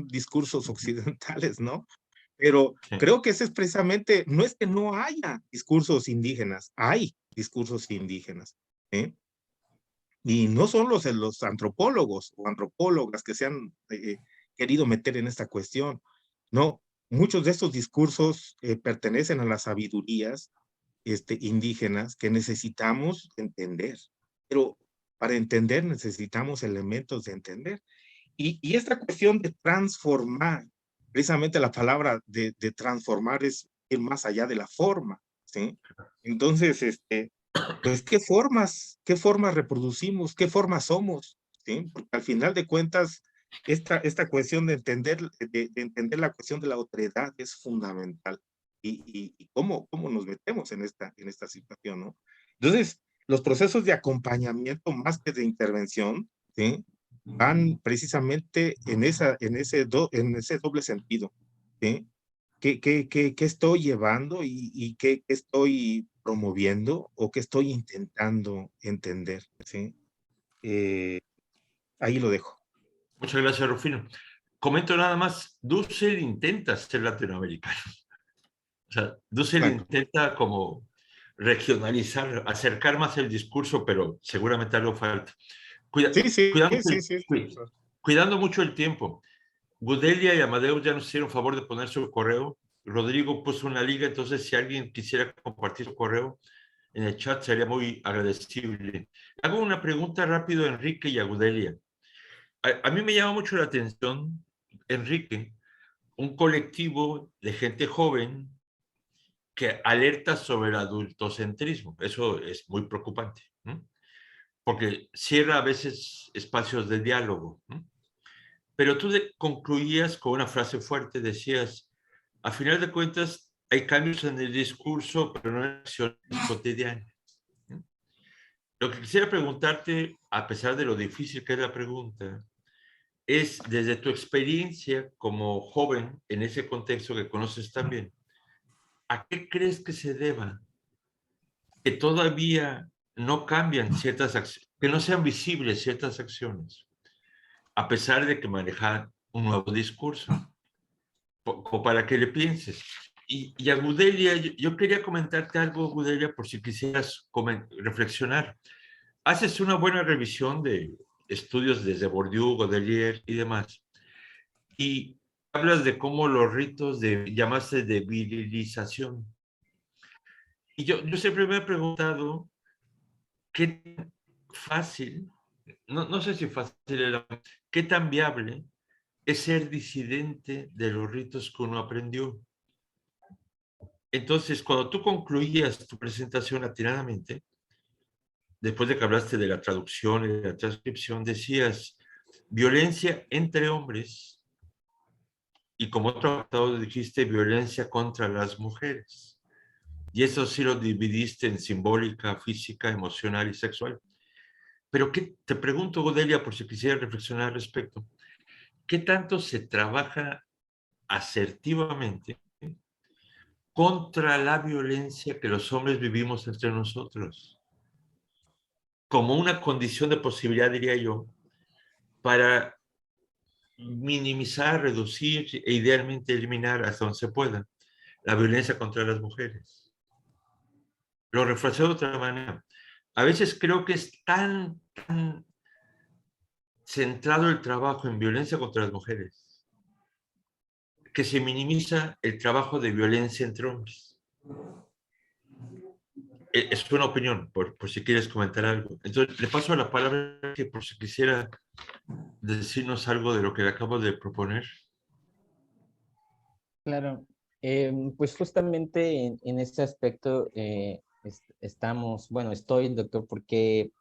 discursos occidentales, ¿no? Pero Sí. creo que es precisamente, no es que no haya discursos indígenas, hay discursos indígenas, ¿eh? Y no son los antropólogos o antropólogas que se han querido meter en esta cuestión, no, muchos de estos discursos pertenecen a las sabidurías indígenas que necesitamos entender, pero para entender necesitamos elementos de entender. Y esta cuestión de transformar, precisamente la palabra de transformar es ir más allá de la forma, ¿sí? Entonces, pues, ¿qué formas reproducimos? ¿Qué formas somos? ¿Sí? Porque al final de cuentas, esta cuestión de entender la cuestión de la otredad es fundamental. Y cómo nos metemos en esta situación, ¿no? Entonces, los procesos de acompañamiento más que de intervención, ¿sí? Van precisamente en ese doble sentido, ¿sí? ¿Qué estoy llevando y qué estoy promoviendo o qué estoy intentando entender? ¿Sí? Ahí lo dejo. Muchas gracias, Rufino. Comento nada más, Dussel intenta ser latinoamericano. O sea, Dussel Bueno. intenta como regionalizar, acercar más el discurso, pero seguramente algo falta. Cuidando mucho el tiempo. Gudelia y Amadeus ya nos hicieron favor de poner su correo. Rodrigo puso una liga, entonces si alguien quisiera compartir su correo en el chat sería muy agradecible. Hago una pregunta rápido a Enrique y a Gudelia. A mí me llama mucho la atención, Enrique, un colectivo de gente joven que alerta sobre el adultocentrismo. Eso es muy preocupante, ¿no? Porque cierra a veces espacios de diálogo, ¿no? Pero tú concluías con una frase fuerte, decías, a final de cuentas hay cambios en el discurso, pero no en acciones cotidianas. Lo que quisiera preguntarte, a pesar de lo difícil que es la pregunta, es desde tu experiencia como joven en ese contexto que conoces también, ¿a qué crees que se deba que todavía no cambian ciertas acciones, que no sean visibles ciertas acciones, a pesar de que manejan un nuevo discurso? Como para que le pienses. Y a Gudelia, yo quería comentarte algo, Gudelia, por si quisieras reflexionar. Haces una buena revisión de estudios desde Bourdieu, Godelier y demás, y hablas de cómo los ritos llamaste de virilización. Y yo siempre me he preguntado qué fácil, no sé si fácil, qué tan viable es ser disidente de los ritos que uno aprendió. Entonces, cuando tú concluías tu presentación atinadamente, después de que hablaste de la traducción y de la transcripción, decías violencia entre hombres y como otro apartado dijiste violencia contra las mujeres. Y eso sí lo dividiste en simbólica, física, emocional y sexual. Pero te pregunto, Godelia, por si quisiera reflexionar al respecto, ¿qué tanto se trabaja asertivamente contra la violencia que los hombres vivimos entre nosotros? Como una condición de posibilidad, diría yo, para minimizar, reducir e idealmente eliminar hasta donde se pueda la violencia contra las mujeres. Lo reflexiono de otra manera. A veces creo que es tan centrado el trabajo en violencia contra las mujeres que se minimiza el trabajo de violencia entre hombres. es una opinión, por si quieres comentar algo. Entonces, le paso la palabra que por si quisiera decirnos algo de lo que le acabo de proponer. Claro, pues justamente en este aspecto estamos, bueno, estoy, doctor, porque,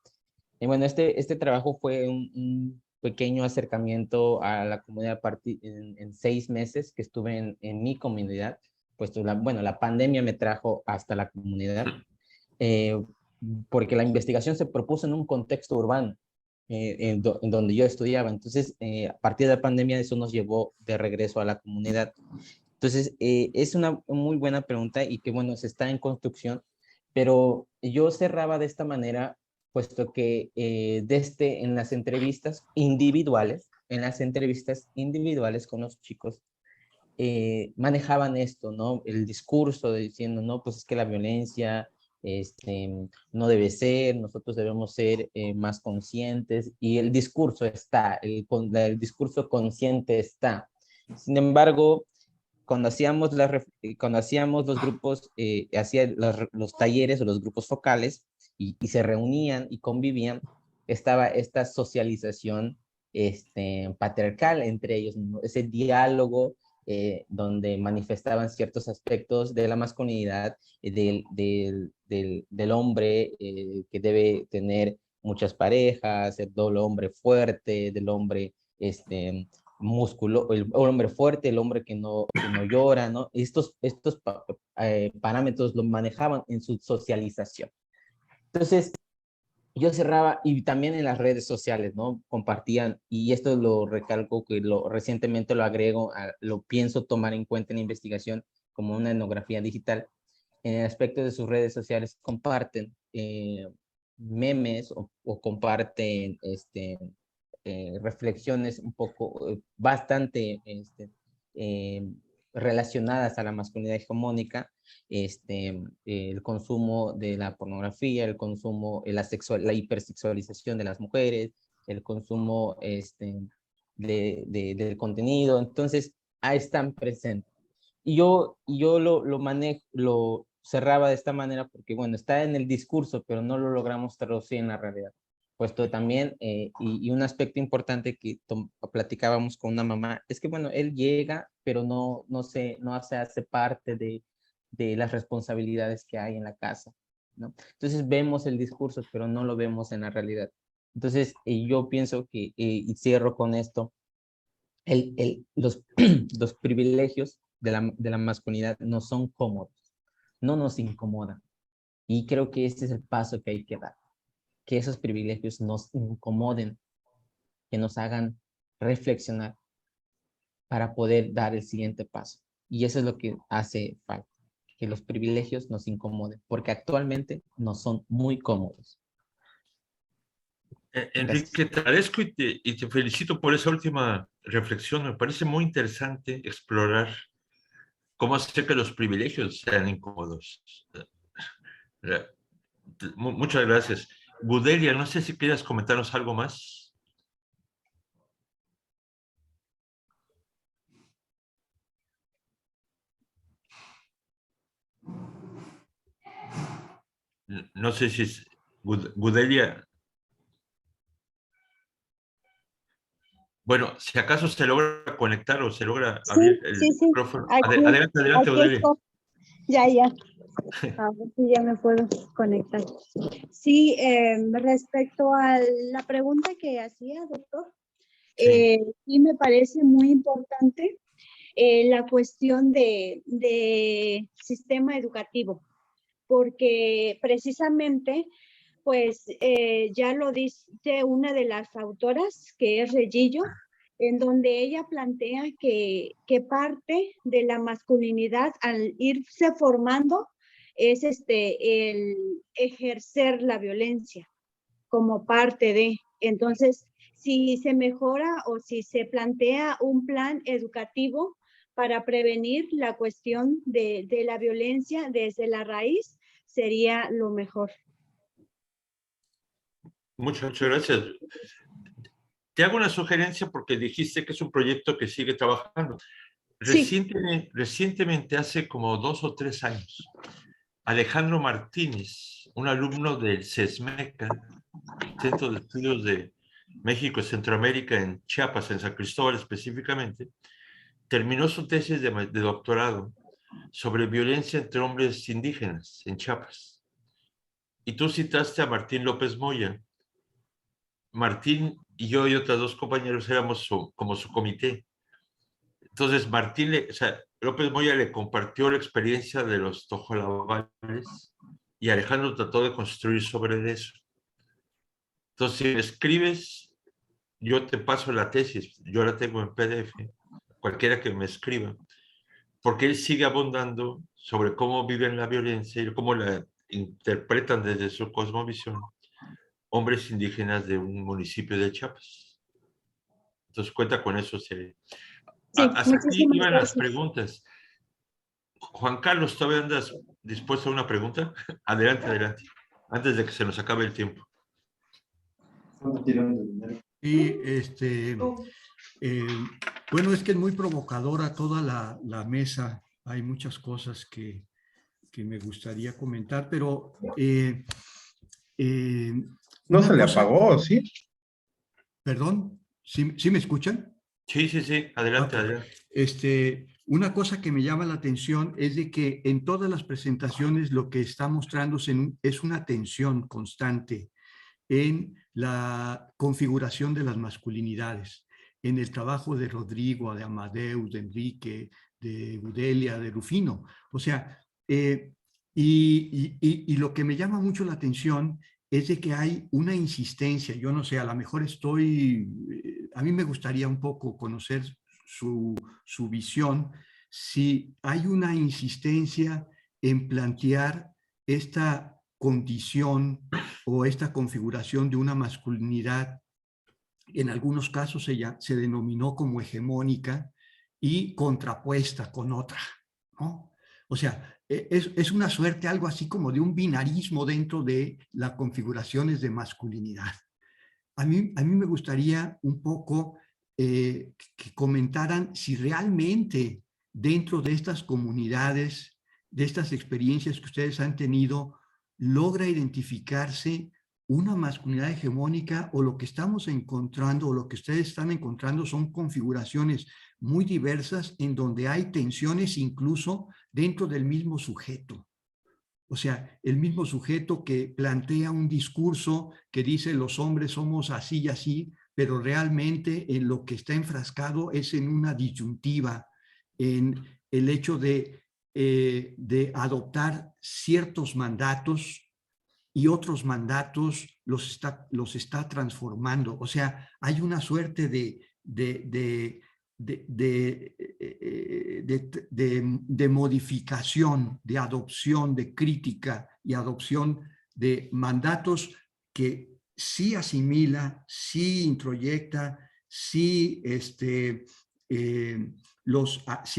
bueno, este trabajo fue un pequeño acercamiento a la comunidad en 6 meses que estuve en mi comunidad, pues bueno, la pandemia me trajo hasta la comunidad, porque la investigación se propuso en un contexto urbano, en donde yo estudiaba. Entonces, a partir de la pandemia, eso nos llevó de regreso a la comunidad. Entonces, es una muy buena pregunta y que, bueno, se está en construcción, pero yo cerraba de esta manera, puesto que en las entrevistas individuales con los chicos, manejaban esto, ¿no? El discurso diciendo, no, pues es que la violencia no debe ser, nosotros debemos ser más conscientes, y el discurso está, el discurso consciente está. Sin embargo, cuando hacíamos los grupos, hacía los talleres o los grupos focales y se reunían y convivían, estaba esta socialización patriarcal entre ellos, ¿no? Ese diálogo donde manifestaban ciertos aspectos de la masculinidad, del hombre que debe tener muchas parejas, el doble hombre fuerte, del hombre músculo, el hombre fuerte, el hombre que no llora, ¿no? Estos parámetros los manejaban en su socialización. Entonces, yo cerraba, y también en las redes sociales, ¿no? Compartían, y esto lo recalco, que recientemente lo agrego, lo pienso tomar en cuenta en la investigación como una etnografía digital. En el aspecto de sus redes sociales comparten memes o comparten reflexiones un poco, bastante relacionadas a la masculinidad hegemónica, el consumo de la pornografía, el consumo, la hipersexualización de las mujeres, el consumo del contenido. Entonces, ahí están presentes. Y yo lo manejo, lo cerraba de esta manera porque, bueno, está en el discurso, pero no lo logramos traducir en la realidad. Puesto también, y un aspecto importante que platicábamos con una mamá, es que, bueno, él llega, pero no se hace parte de las responsabilidades que hay en la casa, ¿no? Entonces vemos el discurso, pero no lo vemos en la realidad. Entonces, yo pienso que, y cierro con esto, los privilegios de la masculinidad no son cómodos, no nos incomodan. Y creo que este es el paso que hay que dar, que esos privilegios nos incomoden, que nos hagan reflexionar para poder dar el siguiente paso. Y eso es lo que hace falta, que los privilegios nos incomoden, porque actualmente no son muy cómodos. Enrique, te agradezco y te felicito por esa última reflexión. Me parece muy interesante explorar cómo hacer que los privilegios sean incómodos. Muchas gracias. Gudelia, no sé si quieras comentarnos algo más. No sé si es Gudelia. Bueno, si acaso se logra conectar o se logra abrir el micrófono. Adelante, Gudelia. Ya. A ver si ya me puedo conectar. Sí, respecto a la pregunta que hacía, doctor, sí me parece muy importante la cuestión de sistema educativo, porque precisamente, pues ya lo dice una de las autoras, que es Reggillo, en donde ella plantea que parte de la masculinidad al irse formando es el ejercer la violencia como parte de. Entonces, si se mejora o si se plantea un plan educativo para prevenir la cuestión de la violencia desde la raíz, sería lo mejor. Muchas gracias. Te hago una sugerencia porque dijiste que es un proyecto que sigue trabajando. Recientemente, hace como 2 o 3 años, Alejandro Martínez un alumno del CESMECA, Centro de Estudios de México y Centroamérica en Chiapas, en San Cristóbal específicamente, terminó su tesis de doctorado sobre violencia entre hombres indígenas en Chiapas. Y tú citaste a Martín López Moya. Martín y yo y otros dos compañeros éramos como su comité. Entonces Martín, López Moya le compartió la experiencia de los tojolabales y Alejandro trató de construir sobre eso. Entonces, si me escribes, yo te paso la tesis, yo la tengo en PDF, cualquiera que me escriba, porque él sigue abundando sobre cómo viven la violencia y cómo la interpretan desde su cosmovisión hombres indígenas de un municipio de Chiapas. Entonces cuenta con eso. Sí, Hasta aquí muchísimas iban las gracias. preguntas. Juan Carlos, ¿todavía andas dispuesto a una pregunta? Adelante, adelante, antes de que se nos acabe el tiempo. Y bueno, es que es muy provocadora toda la mesa. Hay muchas cosas que me gustaría comentar, pero No se le apagó, ¿sí? Perdón, ¿sí me escuchan? Sí, sí, sí, adelante, Okay. adelante. Una cosa que me llama la atención es de que en todas las presentaciones lo que está mostrándose es una tensión constante en la configuración de las masculinidades, en el trabajo de Rodrigo, de Amadeus, de Enrique, de Gudelia, de Rufino. O sea, y lo que me llama mucho la atención es de que hay una insistencia. Yo no sé, a lo mejor a mí me gustaría un poco conocer su visión, si hay una insistencia en plantear esta condición o esta configuración de una masculinidad, en algunos casos se denominó como hegemónica y contrapuesta con otra, ¿no? O sea, es una suerte, algo así como de un binarismo dentro de las configuraciones de masculinidad. A mí me gustaría un poco que comentaran si realmente dentro de estas comunidades, de estas experiencias que ustedes han tenido, logra identificarse una masculinidad hegemónica, o lo que estamos encontrando o lo que ustedes están encontrando son configuraciones muy diversas en donde hay tensiones incluso dentro del mismo sujeto. O sea, el mismo sujeto que plantea un discurso que dice los hombres somos así y así, pero realmente en lo que está enfrascado es en una disyuntiva, en el hecho de adoptar ciertos mandatos y otros mandatos los está transformando. O sea, hay una suerte de modificación, de adopción, de crítica y adopción de mandatos que sí asimila, sí introyecta, sí se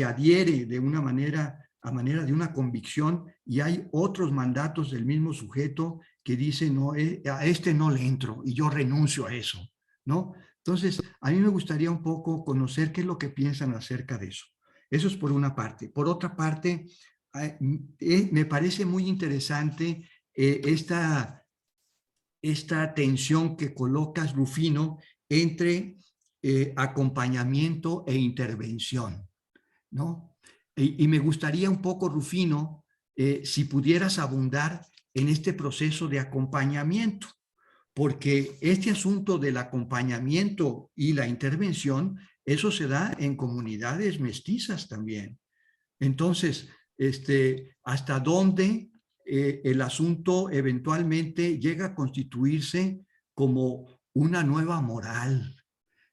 adhiere de una manera, a manera de una convicción, y hay otros mandatos del mismo sujeto que dicen, no, a este no le entro y yo renuncio a eso, ¿no? Entonces, a mí me gustaría un poco conocer qué es lo que piensan acerca de eso. Eso es por una parte. Por otra parte, me parece muy interesante esta tensión que colocas, Rufino, entre acompañamiento e intervención, ¿no? Y me gustaría un poco, Rufino, si pudieras abundar en este proceso de acompañamiento, porque este asunto del acompañamiento y la intervención, eso se da en comunidades mestizas también. Entonces, ¿hasta dónde el asunto eventualmente llega a constituirse como una nueva moral,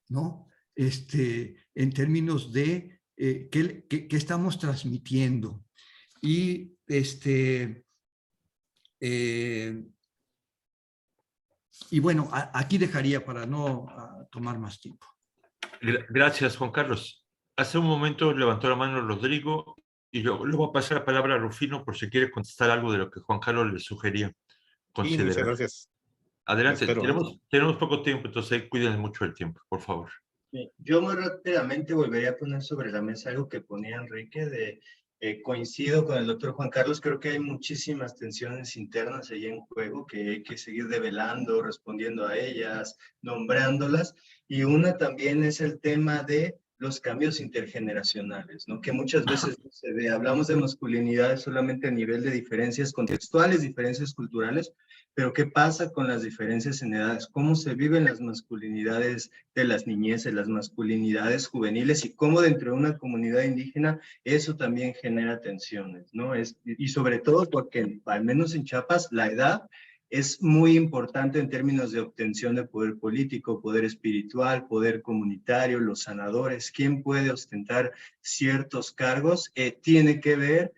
¿no? En términos de qué estamos transmitiendo. Y y bueno, aquí dejaría para no tomar más tiempo. Gracias, Juan Carlos. Hace un momento levantó la mano Rodrigo y yo le voy a pasar la palabra a Rufino por si quiere contestar algo de lo que Juan Carlos le sugería considerar. Sí, muchas gracias. Adelante, Espero, tenemos poco tiempo, entonces cuiden mucho el tiempo, por favor. Yo muy rápidamente volvería a poner sobre la mesa algo que ponía Enrique de Coincido con el doctor Juan Carlos, creo que hay muchísimas tensiones internas ahí en juego que hay que seguir develando, respondiendo a ellas, nombrándolas. Y una también es el tema de los cambios intergeneracionales, ¿no? Que muchas veces no se ve. Hablamos de masculinidad solamente a nivel de diferencias contextuales, diferencias culturales, pero ¿qué pasa con las diferencias en edades? ¿Cómo se viven las masculinidades de las niñeces, las masculinidades juveniles y cómo dentro de una comunidad indígena eso también genera tensiones, ¿no? Y sobre todo porque, al menos en Chiapas, la edad es muy importante en términos de obtención de poder político, poder espiritual, poder comunitario, los sanadores, quién puede ostentar ciertos cargos, tiene que ver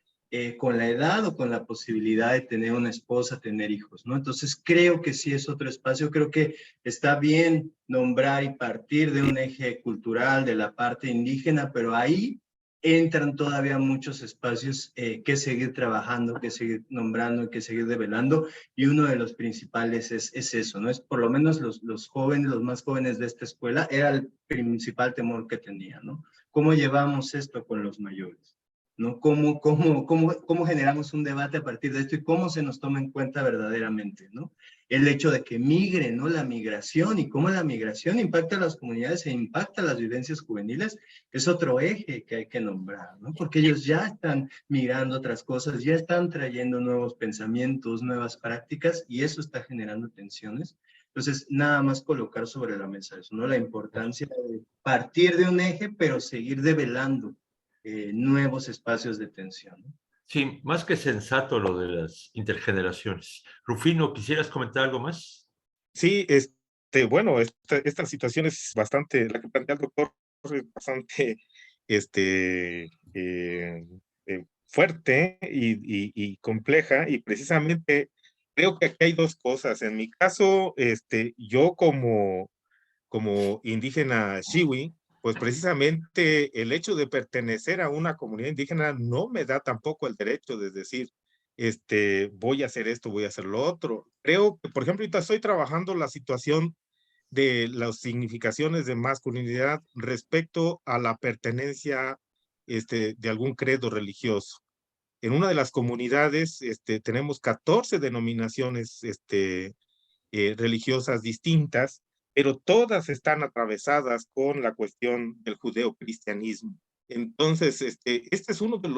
con la edad o con la posibilidad de tener una esposa, tener hijos, ¿no? Entonces creo que sí es otro espacio, creo que está bien nombrar y partir de un eje cultural de la parte indígena, pero ahí entran todavía muchos espacios que seguir trabajando, que seguir nombrando, que seguir develando, y uno de los principales es eso, ¿no? Es por lo menos los jóvenes, los más jóvenes de esta escuela, era el principal temor que tenía, ¿no? ¿Cómo llevamos esto con los mayores? ¿No? ¿Cómo generamos un debate a partir de esto y cómo se nos toma en cuenta verdaderamente, ¿no? El hecho de que migren, ¿no? La migración y cómo la migración impacta a las comunidades e impacta a las vivencias juveniles es otro eje que hay que nombrar, ¿no? Porque ellos ya están migrando otras cosas, ya están trayendo nuevos pensamientos, nuevas prácticas y eso está generando tensiones. Entonces, nada más colocar sobre la mesa eso, ¿no? La importancia de partir de un eje, pero seguir develando nuevos espacios de tensión, ¿no? Sí, más que sensato lo de las intergeneraciones. Rufino, ¿quisieras comentar algo más? Sí, bueno, esta situación es bastante, la que plantea el doctor, es bastante fuerte y compleja, y precisamente creo que aquí hay dos cosas. En mi caso, yo como indígena Shiwi, pues precisamente el hecho de pertenecer a una comunidad indígena no me da tampoco el derecho de decir, voy a hacer esto, voy a hacer lo otro. Creo que, por ejemplo, ahorita estoy trabajando la situación de las significaciones de masculinidad respecto a la pertenencia de algún credo religioso. En una de las comunidades tenemos 14 denominaciones religiosas distintas, pero todas están atravesadas con la cuestión del judeocristianismo. Entonces, este es uno de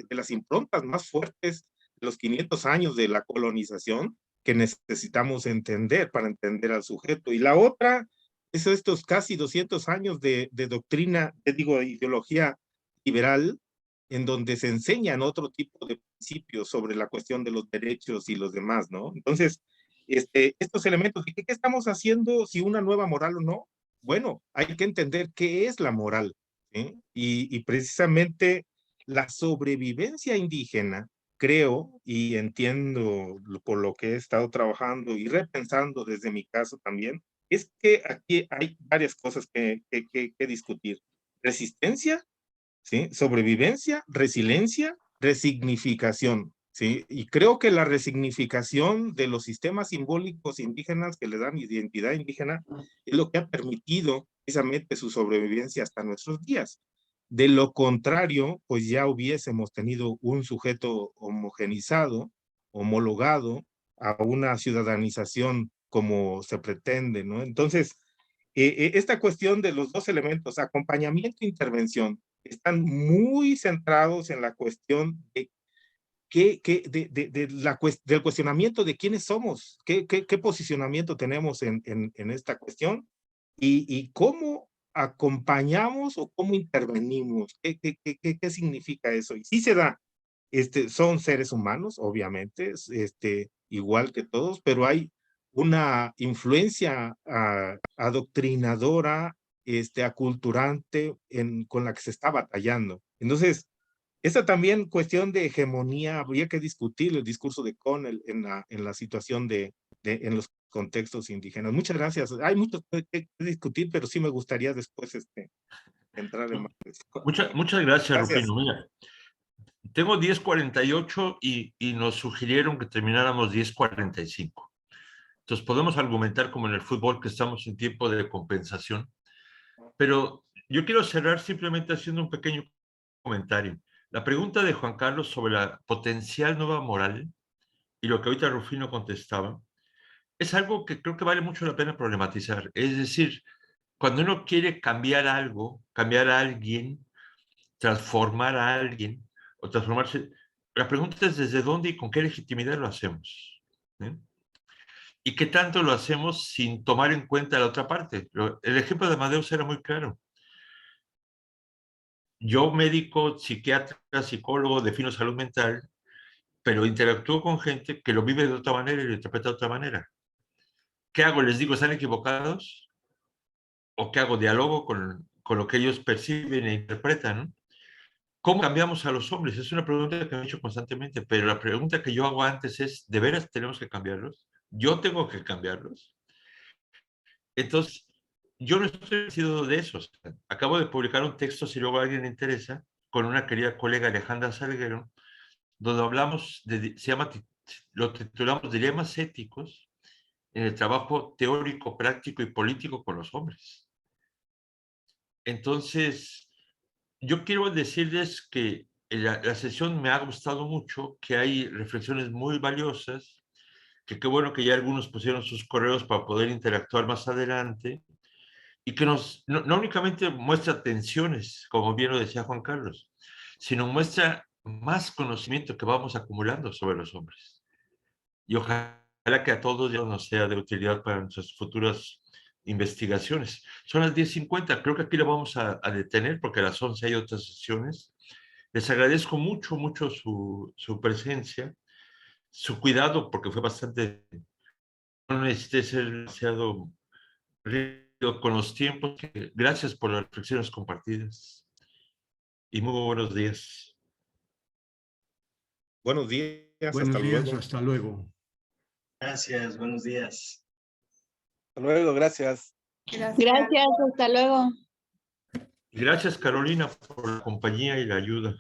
las improntas más fuertes de los 500 años de la colonización que necesitamos entender para entender al sujeto. Y la otra es estos casi 200 años de doctrina, ideología liberal, en donde se enseñan otro tipo de principios sobre la cuestión de los derechos y los demás, ¿no? Entonces, estos elementos, ¿qué estamos haciendo? Si una nueva moral o no. Bueno, hay que entender qué es la moral, ¿sí? Y precisamente la sobrevivencia indígena, creo y entiendo por lo que he estado trabajando y repensando desde mi caso también, es que aquí hay varias cosas que discutir. Resistencia, ¿sí? Sobrevivencia, resiliencia, resignificación, ¿sí? Y creo que la resignificación de los sistemas simbólicos indígenas que le dan identidad indígena es lo que ha permitido precisamente su sobrevivencia hasta nuestros días. De lo contrario, pues ya hubiésemos tenido un sujeto homogenizado, homologado a una ciudadanización como se pretende, ¿no? Entonces, esta cuestión de los dos elementos, acompañamiento e intervención, están muy centrados en la cuestión de del cuestionamiento de quiénes somos, qué posicionamiento tenemos en esta cuestión y cómo acompañamos o cómo intervenimos, qué significa eso. Y sí se da, son seres humanos, obviamente, igual que todos, pero hay una influencia adoctrinadora, aculturante con la que se está batallando. Entonces, esa también cuestión de hegemonía, habría que discutir el discurso de Connell en la situación en los contextos indígenas. Muchas gracias. Hay mucho que discutir, pero sí me gustaría después entrar en más. Muchas gracias, Rufino. Mira, tengo 10:48 y nos sugirieron que termináramos 10:45. Entonces podemos argumentar como en el fútbol que estamos en tiempo de compensación, pero yo quiero cerrar simplemente haciendo un pequeño comentario. La pregunta de Juan Carlos sobre la potencial nueva moral y lo que ahorita Rufino contestaba, es algo que creo que vale mucho la pena problematizar. Es decir, cuando uno quiere cambiar algo, cambiar a alguien, transformar a alguien o transformarse, la pregunta es desde dónde y con qué legitimidad lo hacemos. ¿Eh? Y qué tanto lo hacemos sin tomar en cuenta la otra parte. El ejemplo de Amadeus era muy claro. Yo, médico, psiquiatra, psicólogo, defino salud mental, pero interactúo con gente que lo vive de otra manera y lo interpreta de otra manera. ¿Qué hago? ¿Les digo, están equivocados? ¿O qué hago? Diálogo con lo que ellos perciben e interpretan, ¿no? ¿Cómo cambiamos a los hombres? Es una pregunta que me he hecho constantemente, pero la pregunta que yo hago antes es, ¿de veras tenemos que cambiarlos? ¿Yo tengo que cambiarlos? Entonces, yo no estoy convencido de eso. Acabo de publicar un texto, si luego a alguien le interesa, con una querida colega Alejandra Salguero, donde hablamos, lo titulamos Dilemas éticos en el trabajo teórico, práctico y político con los hombres. Entonces, yo quiero decirles que la sesión me ha gustado mucho, que hay reflexiones muy valiosas, que qué bueno que ya algunos pusieron sus correos para poder interactuar más adelante, y que no únicamente muestra tensiones, como bien lo decía Juan Carlos, sino muestra más conocimiento que vamos acumulando sobre los hombres. Y ojalá que a todos ya nos sea de utilidad para nuestras futuras investigaciones. Son las 10:50, creo que aquí lo vamos a detener porque a las 11 hay otras sesiones. Les agradezco mucho, mucho su presencia, su cuidado, porque fue bastante... No necesité ser demasiado rígido con los tiempos. Gracias por las reflexiones compartidas y muy buenos días. Buenos días, Buenos hasta días, luego. hasta luego. Gracias, buenos días. Hasta luego, gracias. Gracias, hasta luego. Gracias, Carolina, por la compañía y la ayuda.